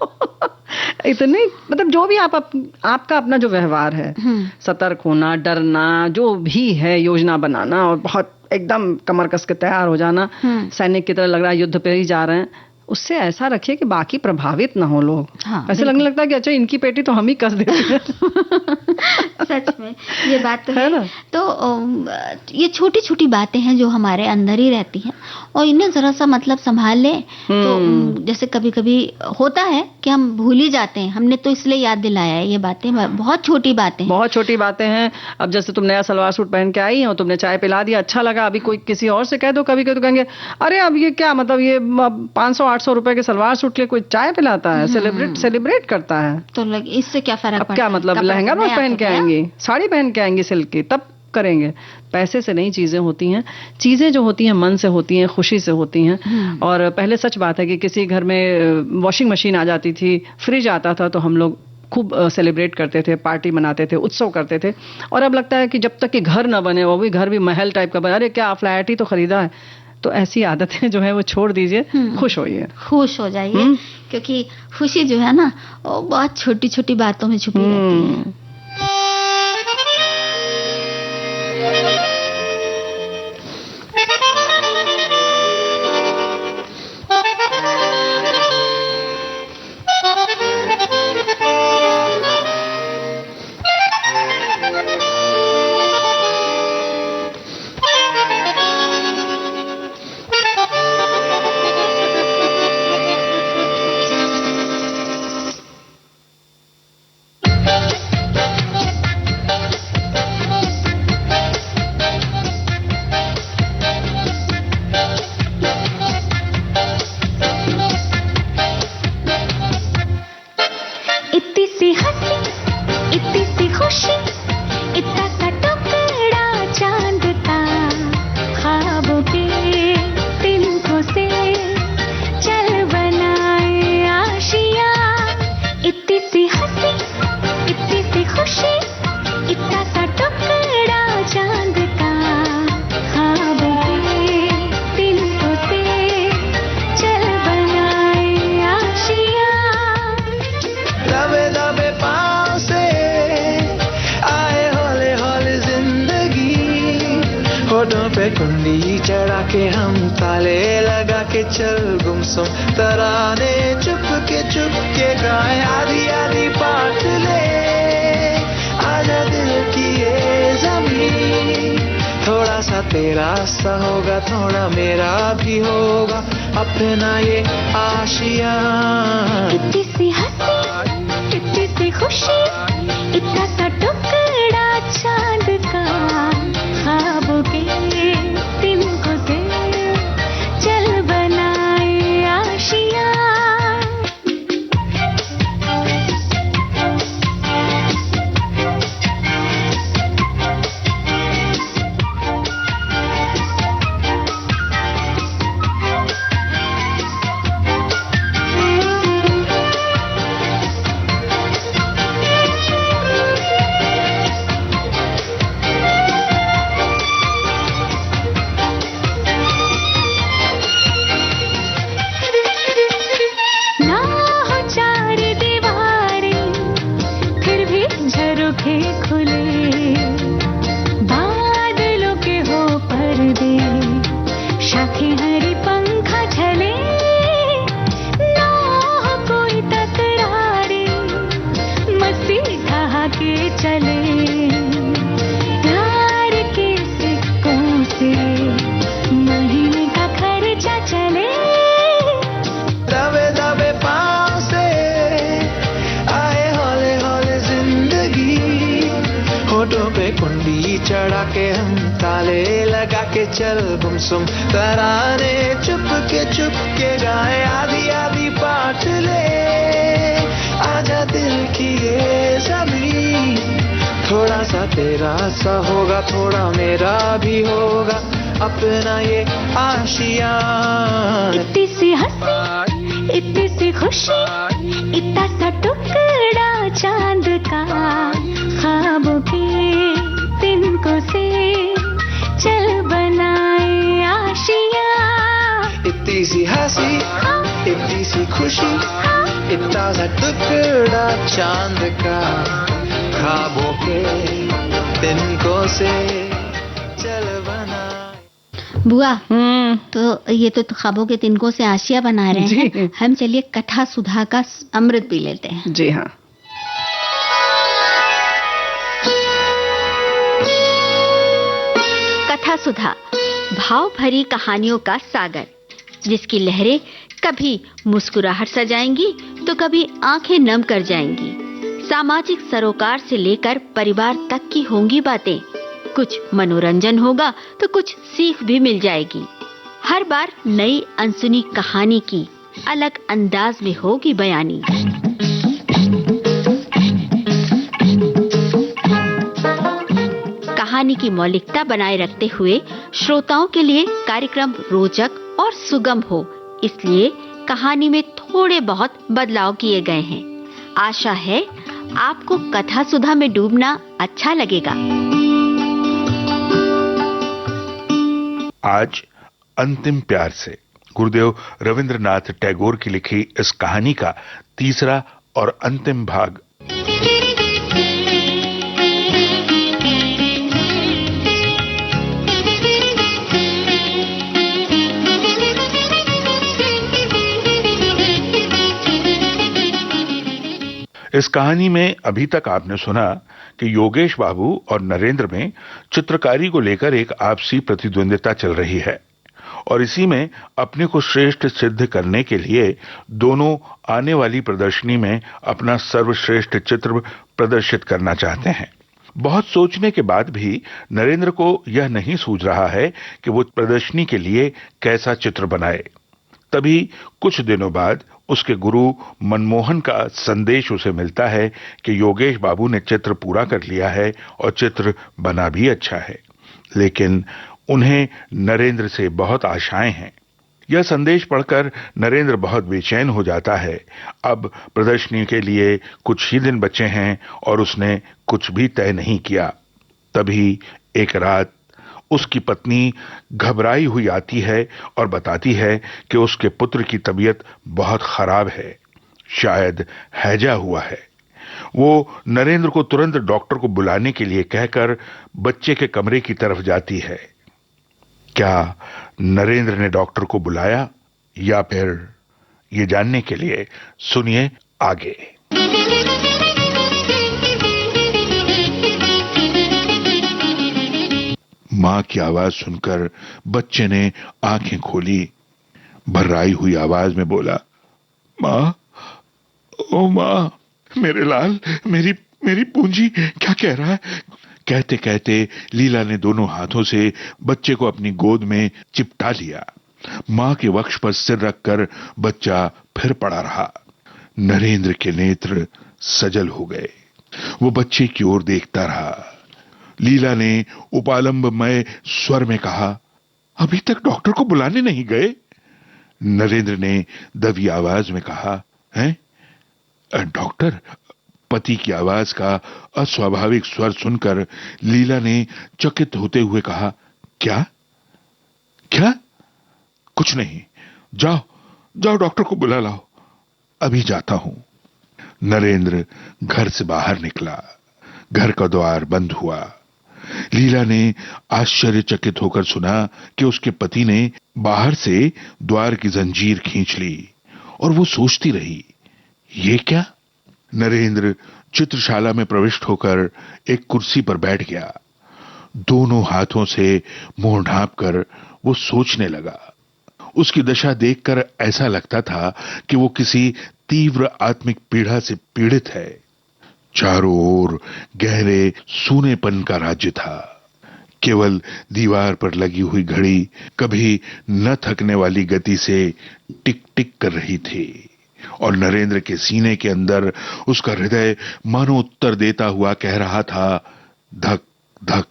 इतने मतलब जो भी आपका अपना जो व्यवहार है, सतर्क होना, डरना, जो भी है, योजना बनाना और बहुत एकदम कमर कस के तैयार हो जाना, सैनिक की तरह लग रहा है युद्ध पे ही जा रहे हैं, उससे ऐसा रखिए कि बाकी प्रभावित ना हो लोग। हाँ, ऐसे लगने लगता है कि अच्छा इनकी पेटी तो हम ही कस देते हैं। सच में ये बात तो है ना? तो ये छोटी छोटी बातें हैं जो हमारे अंदर ही रहती हैं और इन्हें जरा सा मतलब संभाल लें तो जैसे कभी कभी होता है कि हम भूल ही जाते हैं, हमने तो इसलिए याद दिलाया है। ये बातें बहुत छोटी बातें हैं, बहुत छोटी बातें हैं। अब जैसे तुम नया सलवार सूट पहन के आई हो, तुमने चाय पिला दिया, अच्छा लगा, अभी कोई किसी और से कह दो, कभी तो कहेंगे अरे अब ये क्या मतलब ये 500-800 रुपए के सलवार सूट के लिए कोई चाय पिलाता है, सेलिब्रेट करता है, तो इससे क्या फर्क पड़ता है? क्या मतलब लहंगा रोज पहन के आएंगी, साड़ी पहन के आएंगी सिल्क की, तब करेंगे। पैसे से नहीं चीजें होती हैं, चीजें जो होती हैं मन से होती हैं, खुशी से होती हैं। और पहले सच बात है कि किसी घर में वॉशिंग मशीन आ जाती थी, फ्रिज आता था तो हम लोग खूब सेलिब्रेट करते थे, पार्टी मनाते थे, उत्सव करते थे। और अब लगता है कि जब तक कि घर न बने, वो भी घर भी महल टाइप का बने, अरे क्या फ्लैट ही तो खरीदा है। तो ऐसी आदतें जो है वो छोड़ दीजिए, खुश होइए, खुश हो जाइए, क्योंकि खुशी जो है ना वो बहुत छोटी छोटी बातों में छुपी रहती है। कुंडी चढ़ा के हम ताले लगा के चल गुमसुम तराने चुप के गाए आधी आधी बात ले आजा दिल की ये ज़मीन। थोड़ा सा तेरा सा होगा, थोड़ा मेरा भी होगा, अपना ये आशिया। कितनी सी हंसी, कितनी सी खुशी, इतना सा टुकड़ा चांद का, ख्वाबों के तिनको से चल बनाए आशिया। चढ़ा के हम ताले लगा के चल गुमसुम तराने चुप के गाए आधी आधी बात ले आजा दिल की ये ज़मीन। थोड़ा सा तेरा सा होगा, थोड़ा मेरा भी होगा, अपना ये आशिया। इतनी सी हंसी, इतनी सी खुशी, इतना सा टुकड़ा चांद का, ख्वाबों के तिनको से चल बनाए आशिया। इतनी सी हंसी, इतनी सी खुशी, इतना सा टुकड़ा चांद का, ख्वाबों के तिनको से चल बनाए। बुआ तो ये तो ख्वाबों के तिनकों से आशिया बना रहे हैं। हम चलिए कथा सुधा का अमृत पी लेते हैं। जी हाँ। कथा सुधा, भाव भरी कहानियों का सागर, जिसकी लहरें कभी मुस्कुराहट सजाएंगी तो कभी आंखें नम कर जाएंगी। सामाजिक सरोकार से लेकर परिवार तक की होंगी बातें। कुछ मनोरंजन होगा तो कुछ सीख भी मिल जाएगी। हर बार नई अनसुनी कहानी की अलग अंदाज में होगी बयानी। कहानी की मौलिकता बनाए रखते हुए श्रोताओं के लिए कार्यक्रम रोचक और सुगम हो, इसलिए कहानी में थोड़े बहुत बदलाव किए गए हैं। आशा है आपको कथा सुधा में डूबना अच्छा लगेगा। आज अंतिम प्यार से गुरुदेव रविंद्रनाथ टैगोर की लिखी इस कहानी का तीसरा और अंतिम भाग। इस कहानी में अभी तक आपने सुना कि योगेश बाबू और नरेंद्र में चित्रकारी को लेकर एक आपसी प्रतिद्वंदिता चल रही है और इसी में अपने को श्रेष्ठ सिद्ध करने के लिए दोनों आने वाली प्रदर्शनी में अपना सर्वश्रेष्ठ चित्र प्रदर्शित करना चाहते हैं। बहुत सोचने के बाद भी नरेंद्र को यह नहीं सूझ रहा है कि वो प्रदर्शनी के लिए कैसा चित्र बनाए। तभी कुछ दिनों बाद उसके गुरु मनमोहन का संदेश उसे मिलता है कि योगेश बाबू ने चित्र पूरा कर लिया है और चित्र बना भी अच्छा है, लेकिन उन्हें नरेंद्र से बहुत आशाएं हैं। यह संदेश पढ़कर नरेंद्र बहुत बेचैन हो जाता है। अब प्रदर्शनी के लिए कुछ ही दिन बचे हैं और उसने कुछ भी तय नहीं किया। तभी एक रात उसकी पत्नी घबराई हुई आती है और बताती है कि उसके पुत्र की तबीयत बहुत खराब है, शायद हैजा हुआ है। वो नरेंद्र को तुरंत डॉक्टर को बुलाने के लिए कहकर बच्चे के कमरे की तरफ जाती है। क्या नरेंद्र ने डॉक्टर को बुलाया या फिर, ये जानने के लिए सुनिए आगे। मां की आवाज सुनकर बच्चे ने आंखें खोली। भर्राई हुई आवाज में बोला, मां, ओ मां, मेरे लाल, मेरी पूंजी, क्या कह रहा है? कहते कहते लीला ने दोनों हाथों से बच्चे को अपनी गोद में चिपटा लिया। मां के वक्ष पर सिर रखकर बच्चा फिर पड़ा रहा। नरेंद्र के नेत्र सजल हो गए। वो बच्चे की ओर देखता रहा। लीला ने उपालंबमय स्वर में कहा, अभी तक डॉक्टर को बुलाने नहीं गए? नरेंद्र ने दबी आवाज में कहा, हैं? डॉक्टर? पति की आवाज का अस्वाभाविक स्वर सुनकर लीला ने चकित होते हुए कहा, क्या? क्या? कुछ नहीं, जाओ डॉक्टर को बुला लाओ। अभी जाता हूं। नरेंद्र घर से बाहर निकला। घर का द्वार बंद हुआ। लीला ने आश्चर्यचकित होकर सुना कि उसके पति ने बाहर से द्वार की जंजीर खींच ली और वो सोचती रही, ये क्या? नरेंद्र चित्रशाला में प्रविष्ट होकर एक कुर्सी पर बैठ गया। दोनों हाथों से मुंह ढांपकर वो सोचने लगा। उसकी दशा देखकर ऐसा लगता था कि वो किसी तीव्र आत्मिक पीड़ा से पीड़ित है। चारों ओर गहरे सूनेपन का राज्य था। केवल दीवार पर लगी हुई घड़ी कभी न थकने वाली गति से टिक टिक कर रही थी और नरेंद्र के सीने के अंदर उसका हृदय मानो उत्तर देता हुआ कह रहा था, धक धक।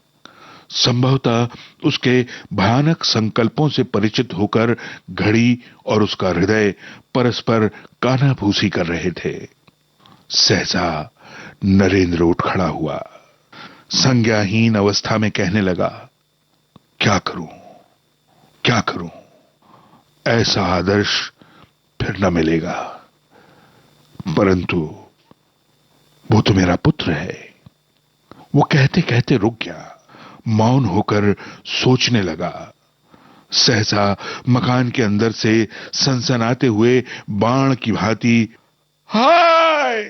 संभवतः उसके भयानक संकल्पों से परिचित होकर घड़ी और उसका हृदय परस्पर कानाफूसी कर रहे थे। सहसा नरेंद्र उठ खड़ा हुआ। संज्ञाहीन अवस्था में कहने लगा, क्या करूं? ऐसा आदर्श फिर न मिलेगा। परंतु वो तो मेरा पुत्र है। वो कहते कहते रुक गया। मौन होकर सोचने लगा। सहसा मकान के अंदर से सनसनाते हुए बाण की भांति हाय,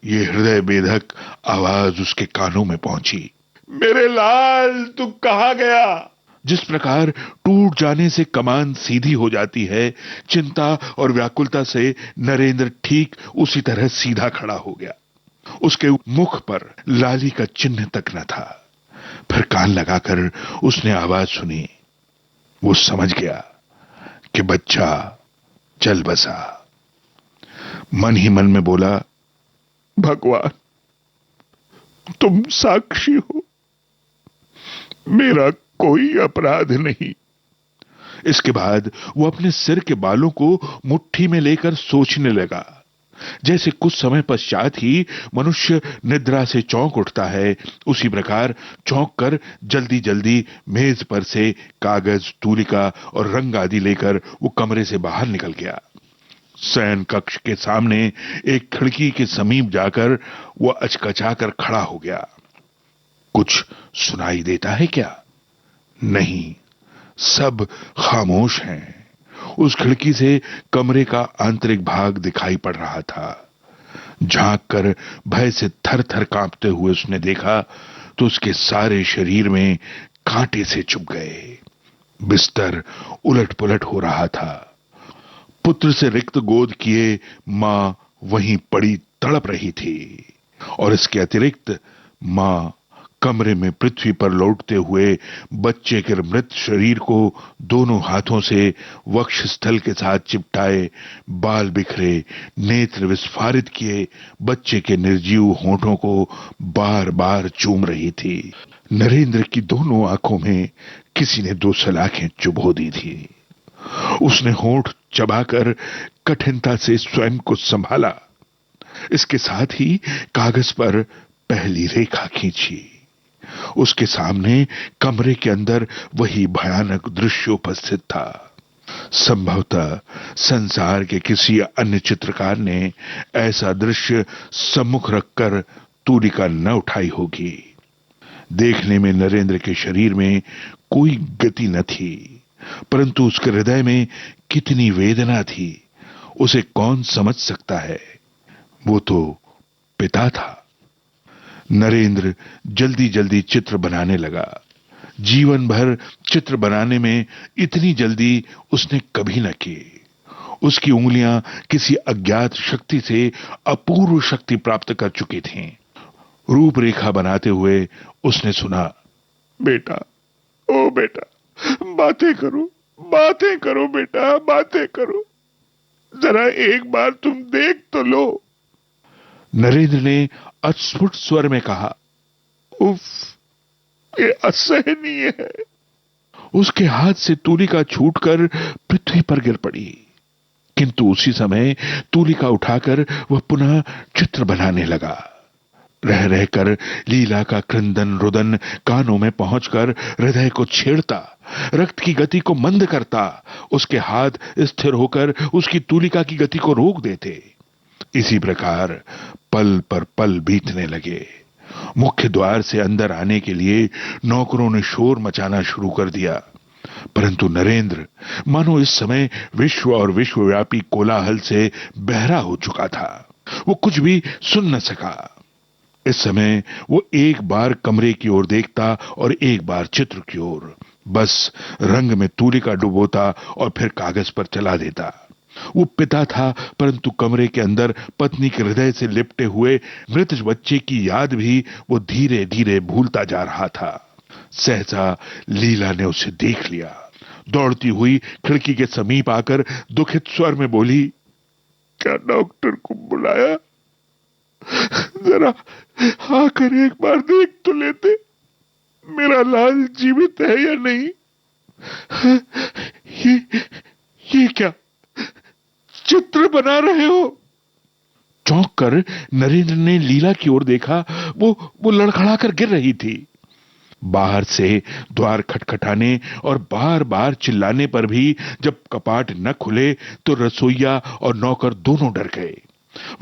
ये हृदय बेधक आवाज उसके कानों में पहुंची। मेरे लाल, तू कहां गया? जिस प्रकार टूट जाने से कमान सीधी हो जाती है, चिंता और व्याकुलता से नरेंद्र ठीक उसी तरह सीधा खड़ा हो गया। उसके मुख पर लाली का चिन्ह तक न था। फिर कान लगाकर उसने आवाज सुनी। वो समझ गया कि बच्चा चल बसा। मन ही मन में बोला, भगवान तुम साक्षी हो, मेरा कोई अपराध नहीं। इसके बाद वो अपने सिर के बालों को मुट्ठी में लेकर सोचने लगा। जैसे कुछ समय पश्चात ही मनुष्य निद्रा से चौंक उठता है, उसी प्रकार चौंक कर जल्दी जल्दी मेज पर से कागज, तूलिका और रंग आदि लेकर वो कमरे से बाहर निकल गया। शयन कक्ष के सामने एक खिड़की के समीप जाकर वो अचकचाकर खड़ा हो गया। कुछ सुनाई देता है क्या? नहीं, सब खामोश हैं। उस खिड़की से कमरे का आंतरिक भाग दिखाई पड़ रहा था। झांक कर भय से थर थर कांपते हुए उसने देखा तो उसके सारे शरीर में कांटे से चुभ गए। बिस्तर उलट पुलट हो रहा था। पुत्र से रिक्त गोद किए मां वहीं पड़ी तड़प रही थी, और इसके अतिरिक्त मां कमरे में पृथ्वी पर लौटते हुए बच्चे के मृत शरीर को दोनों हाथों से वक्षस्थल के साथ चिपटाए, बाल बिखरे, नेत्र विस्फारित किए बच्चे के निर्जीव होंठों को बार बार चूम रही थी। नरेंद्र की दोनों आंखों में किसी ने 2 सलाखें चुभो दी थी। उसने होंठ चबाकर कठिनता से स्वयं को संभाला। इसके साथ ही कागज पर पहली रेखा खींची। उसके सामने कमरे के अंदर वही भयानक दृश्य उपस्थित था। संभवतः संसार के किसी अन्य चित्रकार ने ऐसा दृश्य सम्मुख रखकर तूलिका न उठाई होगी। देखने में नरेंद्र के शरीर में कोई गति न थी, परंतु उसके हृदय में कितनी वेदना थी उसे कौन समझ सकता है। वो तो पिता था। नरेंद्र जल्दी जल्दी चित्र बनाने लगा। जीवन भर चित्र बनाने में इतनी जल्दी उसने कभी न की। उसकी उंगलियां किसी अज्ञात शक्ति से अपूर्व शक्ति प्राप्त कर चुकी थीं। रूपरेखा बनाते हुए उसने सुना, बेटा, ओ बेटा, बातें करो बेटा, बातें करो, जरा एक बार तुम देख तो लो। नरेंद्र ने अस्फुट स्वर में कहा, उफ, ये असहनीय है। उसके हाथ से तूलिका छूटकर पृथ्वी पर गिर पड़ी, किंतु उसी समय तूलिका उठाकर वह पुनः चित्र बनाने लगा। रह रहकर लीला का क्रंदन रुदन कानों में पहुंचकर हृदय को छेड़ता, रक्त की गति को मंद करता। उसके हाथ स्थिर होकर उसकी तूलिका की गति को रोक देते। इसी प्रकार पल पर पल बीतने लगे। मुख्य द्वार से अंदर आने के लिए नौकरों ने शोर मचाना शुरू कर दिया, परंतु नरेंद्र मानो इस समय विश्व और विश्वव्यापी कोलाहल से बहरा हो चुका था। वो कुछ भी सुन न सका। इस समय वो एक बार कमरे की ओर देखता और एक बार चित्र की ओर। बस रंग में तूलिका डुबोता और फिर कागज पर चला देता। वो पिता था, परंतु कमरे के अंदर पत्नी के हृदय से लिपटे हुए मृत बच्चे की याद भी वो धीरे धीरे भूलता जा रहा था। सहसा लीला ने उसे देख लिया। दौड़ती हुई खिड़की के समीप आकर दुखित स्वर में बोली, क्या डॉक्टर को बुलाया? जरा आकर एक बार देख तो लेते, मेरा लाल जीवित है या नहीं। ये क्या चित्र बना रहे हो? चौंक कर नरेंद्र ने लीला की ओर देखा। वो लड़खड़ाकर गिर रही थी। बाहर से द्वार खटखटाने और बार बार चिल्लाने पर भी जब कपाट न खुले तो रसोइया और नौकर दोनों डर गए।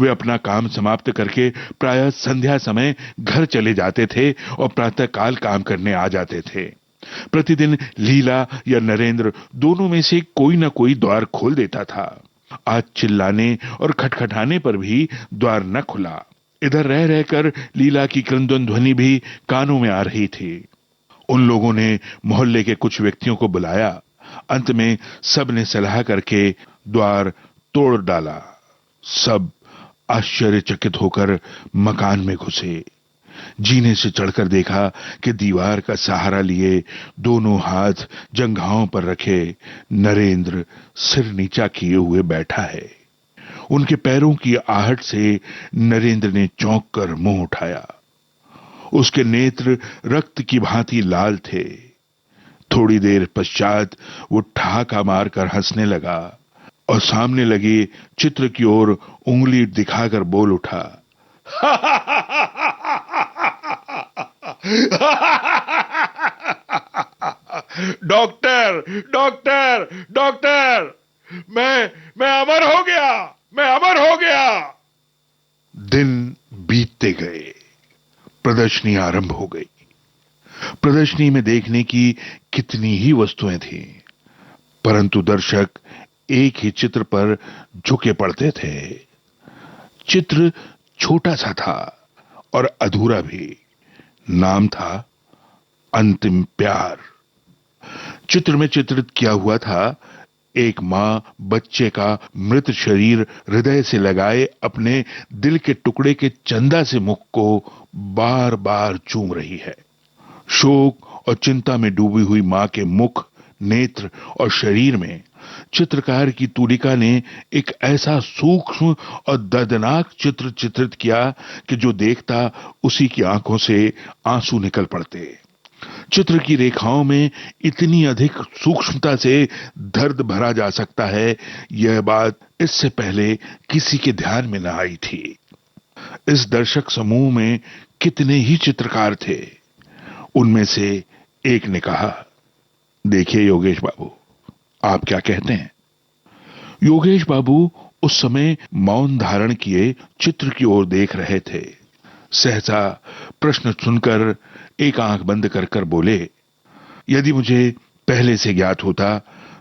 वे अपना काम समाप्त करके प्रायः संध्या समय घर चले जाते थे और प्रातःकाल काम करने आ जाते थे। प्रतिदिन लीला या नरेंद्र दोनों में से कोई ना कोई द्वार खोल देता था। आज चिल्लाने और खटखटाने पर भी द्वार न खुला। इधर रह रहकर लीला की क्रंदन ध्वनि भी कानों में आ रही थी। उन लोगों ने मोहल्ले के कुछ व्यक्तियों को बुलाया। अंत में सब ने सलाह करके द्वार तोड़ डाला। सब आश्चर्यचकित होकर मकान में घुसे। जीने से चढ़कर देखा कि दीवार का सहारा लिए दोनों हाथ जंघाओं पर रखे नरेंद्र सिर नीचा किए हुए बैठा है। उनके पैरों की आहट से नरेंद्र ने चौंक कर मुंह उठाया। उसके नेत्र रक्त की भांति लाल थे। थोड़ी देर पश्चात वो ठहाका मारकर हंसने लगा और सामने लगे चित्र की ओर उंगली दिखाकर बोल उठा, डॉक्टर डॉक्टर डॉक्टर, मैं अमर हो गया, मैं अमर हो गया। दिन बीतते गए। प्रदर्शनी आरंभ हो गई। प्रदर्शनी में देखने की कितनी ही वस्तुएं थीं, परंतु दर्शक एक ही चित्र पर झुके पड़ते थे। चित्र छोटा सा था और अधूरा भी। नाम था अंतिम प्यार। चित्र में चित्रित किया हुआ था एक मां बच्चे का मृत शरीर हृदय से लगाए अपने दिल के टुकड़े के चंदा से मुख को बार बार चूम रही है। शोक और चिंता में डूबी हुई मां के मुख, नेत्र और शरीर में चित्रकार की तूलिका ने एक ऐसा सूक्ष्म और दर्दनाक चित्र चित्रित किया कि जो देखता उसी की आंखों से आंसू निकल पड़ते। चित्र की रेखाओं में इतनी अधिक सूक्ष्मता से दर्द भरा जा सकता है, यह बात इससे पहले किसी के ध्यान में न आई थी। इस दर्शक समूह में कितने ही चित्रकार थे। उनमें से एक ने कहा, देखिए योगेश बाबू, आप क्या कहते हैं? योगेश बाबू उस समय मौन धारण किए चित्र की ओर देख रहे थे। सहसा प्रश्न सुनकर एक आंख बंद कर कर बोले, यदि मुझे पहले से ज्ञात होता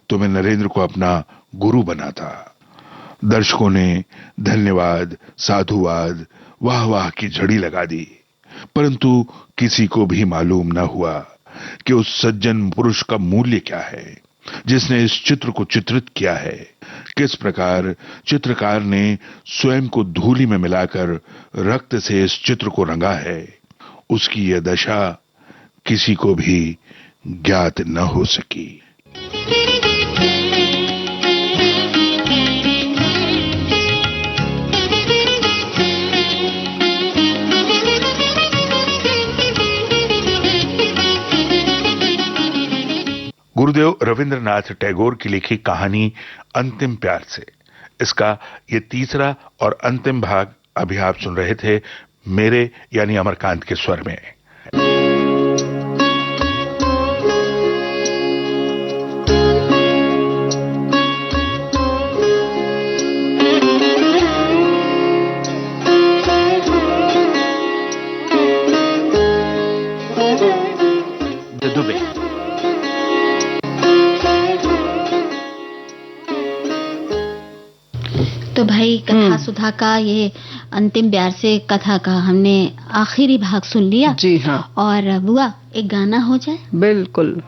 तो मैं नरेंद्र को अपना गुरु बनाता। दर्शकों ने धन्यवाद, साधुवाद, वाह वाह की झड़ी लगा दी, परंतु किसी को भी मालूम न हुआ कि उस सज्जन पुरुष का मूल्य क्या है जिसने इस चित्र को चित्रित किया है। किस प्रकार चित्रकार ने स्वयं को धूलि में मिलाकर रक्त से इस चित्र को रंगा है, उसकी यह दशा किसी को भी ज्ञात न हो सकी। गुरुदेव रविंद्रनाथ टैगोर की लिखी कहानी अंतिम प्यार से इसका ये तीसरा और अंतिम भाग अभी आप सुन रहे थे मेरे यानी अमरकांत के स्वर में। तो भाई कथा सुधा का ये अंतिम प्यार से कथा का हमने आखिरी भाग सुन लिया। जी हाँ। और बुआ एक गाना हो जाए। बिल्कुल।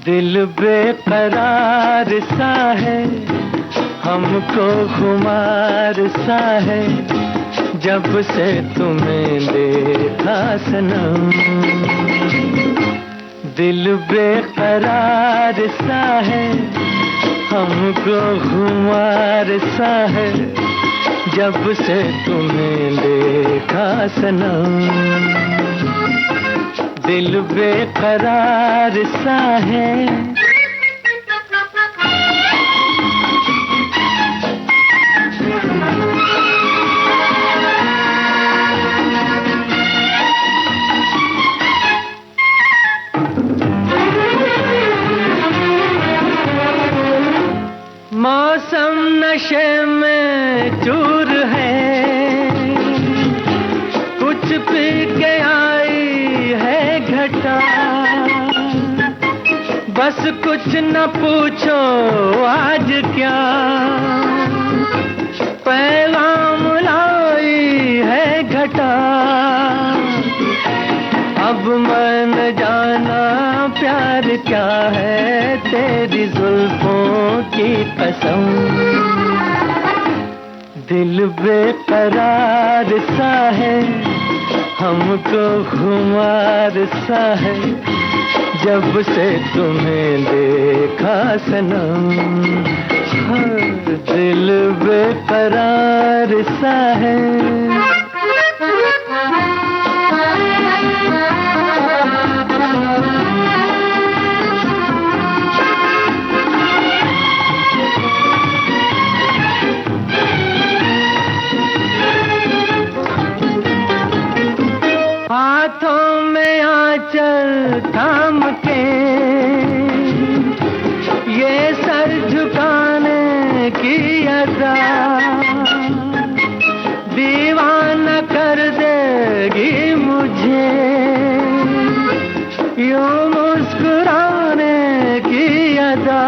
दिल बेकरार सा है, हमको खुमार सा है, जब से तुम्हें देखा सनम। दिल बेकरार सा है, हमको खुमार सा है जब से तुम्हें देखा सनम, दिल बेकरार सा है। मौसम नशे में चूर है, कुछ पी के आई है घटा, बस कुछ न पूछो आज क्या पैगाम लाई है घटा। अब मन जाना प्यार क्या है तेरी जुल्फों की कसम, दिल बेकरार सा है हमको खुमार सा है जब से तुम्हें देखा सनम, हाँ, दिल बेकरार सा है। हाथों में आंचल थाम के ये सर झुकाने की अदा दीवाना कर देगी मुझे, यूं मुस्कुराने की अदा।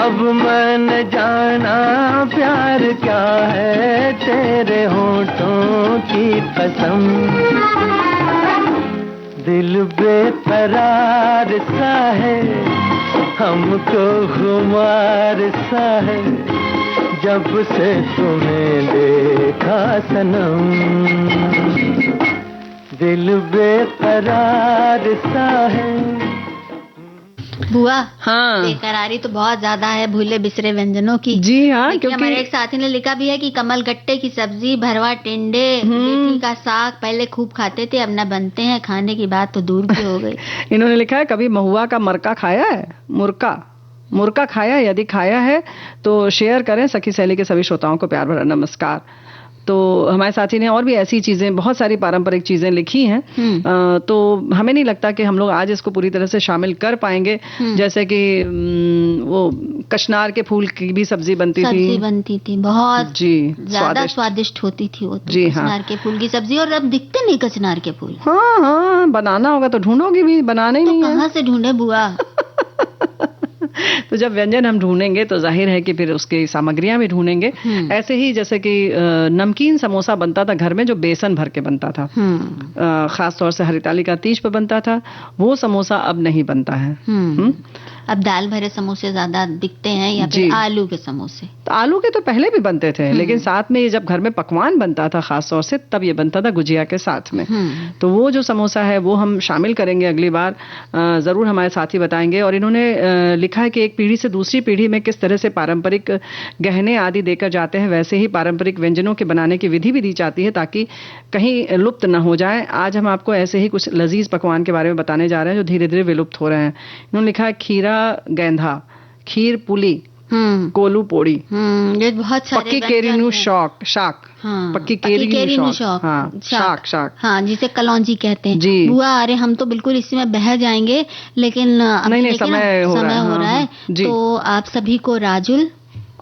अब मन जाना प्यार क्या है तेरे होठों की कसम, दिल बेकरार सा है हमको खुमार सा है जब से तुम्हें देखा सनम, दिल बेकरार सा है। बुआ, हाँ, बेकरारी तो बहुत ज्यादा है भूले बिसरे व्यंजनों की। जी हाँ, क्योंकि क्योंकि हमारे एक साथी ने लिखा भी है कि कमल गट्टे की सब्जी, भरवा टिंडे, मेथी का साग पहले खूब खाते थे, अब न बनते हैं, खाने की बात तो दूर की हो गई। इन्होंने लिखा है कभी महुआ का मरका खाया है? मुर्का खाया? यदि खाया है तो शेयर करें। सखी सहेली के सभी श्रोताओं को प्यार भरा नमस्कार। तो हमारे साथी ने और भी ऐसी चीजें, बहुत सारी पारंपरिक चीजें लिखी हैं, तो हमें नहीं लगता कि हम लोग आज इसको पूरी तरह से शामिल कर पाएंगे। जैसे कि वो कचनार के फूल की भी सब्जी बनती थी, बहुत जी ज्यादा स्वादिष्ट होती थी वो तो। जी हाँ, कचनार के फूल की सब्जी, और अब दिखते नहीं कचनार के फूल। हाँ, बनाना होगा तो ढूंढोगी भी, बनाना ही नहीं है। कहाँ से ढूंढे बुआ? तो जब व्यंजन हम ढूंढेंगे तो जाहिर है कि फिर उसकी सामग्रियां भी ढूंढेंगे। ऐसे ही जैसे कि नमकीन समोसा बनता था घर में, जो बेसन भर के बनता था, खास तौर से हरिताली का तीज पर बनता था, वो समोसा अब नहीं बनता है। अब दाल भरे समोसे ज्यादा दिखते हैं, या फिर आलू के समोसे। तो आलू के तो पहले भी बनते थे, लेकिन साथ में ये जब घर में पकवान बनता था खास तौर से, तब ये बनता था गुजिया के साथ में। तो वो जो समोसा है वो हम शामिल करेंगे अगली बार, जरूर हमारे साथी बताएंगे। और इन्होंने लिखा है कि एक पीढ़ी से दूसरी पीढ़ी में किस तरह से पारंपरिक गहने आदि देकर जाते हैं, वैसे ही पारंपरिक व्यंजनों के बनाने की विधि भी दी जाती है ताकि कहीं लुप्त न हो जाए। आज हम आपको ऐसे ही कुछ लजीज पकवान के बारे में बताने जा रहे हैं जो धीरे धीरे विलुप्त हो रहे हैं। इन्होंने लिखा है खीरा गेंधा, खीर पुली, कोलू पोड़ी, ये बहुत सारे पक्की केरीनू शाक, पक्की केरीनू शाक, हाँ, जिसे कलौंजी कहते हैं। जी बुआ, अरे हम तो बिल्कुल इसी में बह जाएंगे, लेकिन नहीं, समय हो रहा है। तो आप सभी को राजुल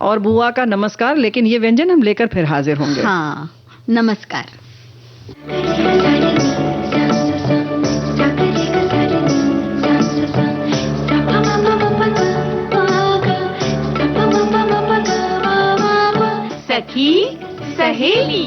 और बुआ का नमस्कार। लेकिन ये व्यंजन हम लेकर फिर हाजिर होंगे। हाँ, नमस्कार। सखी सहेली।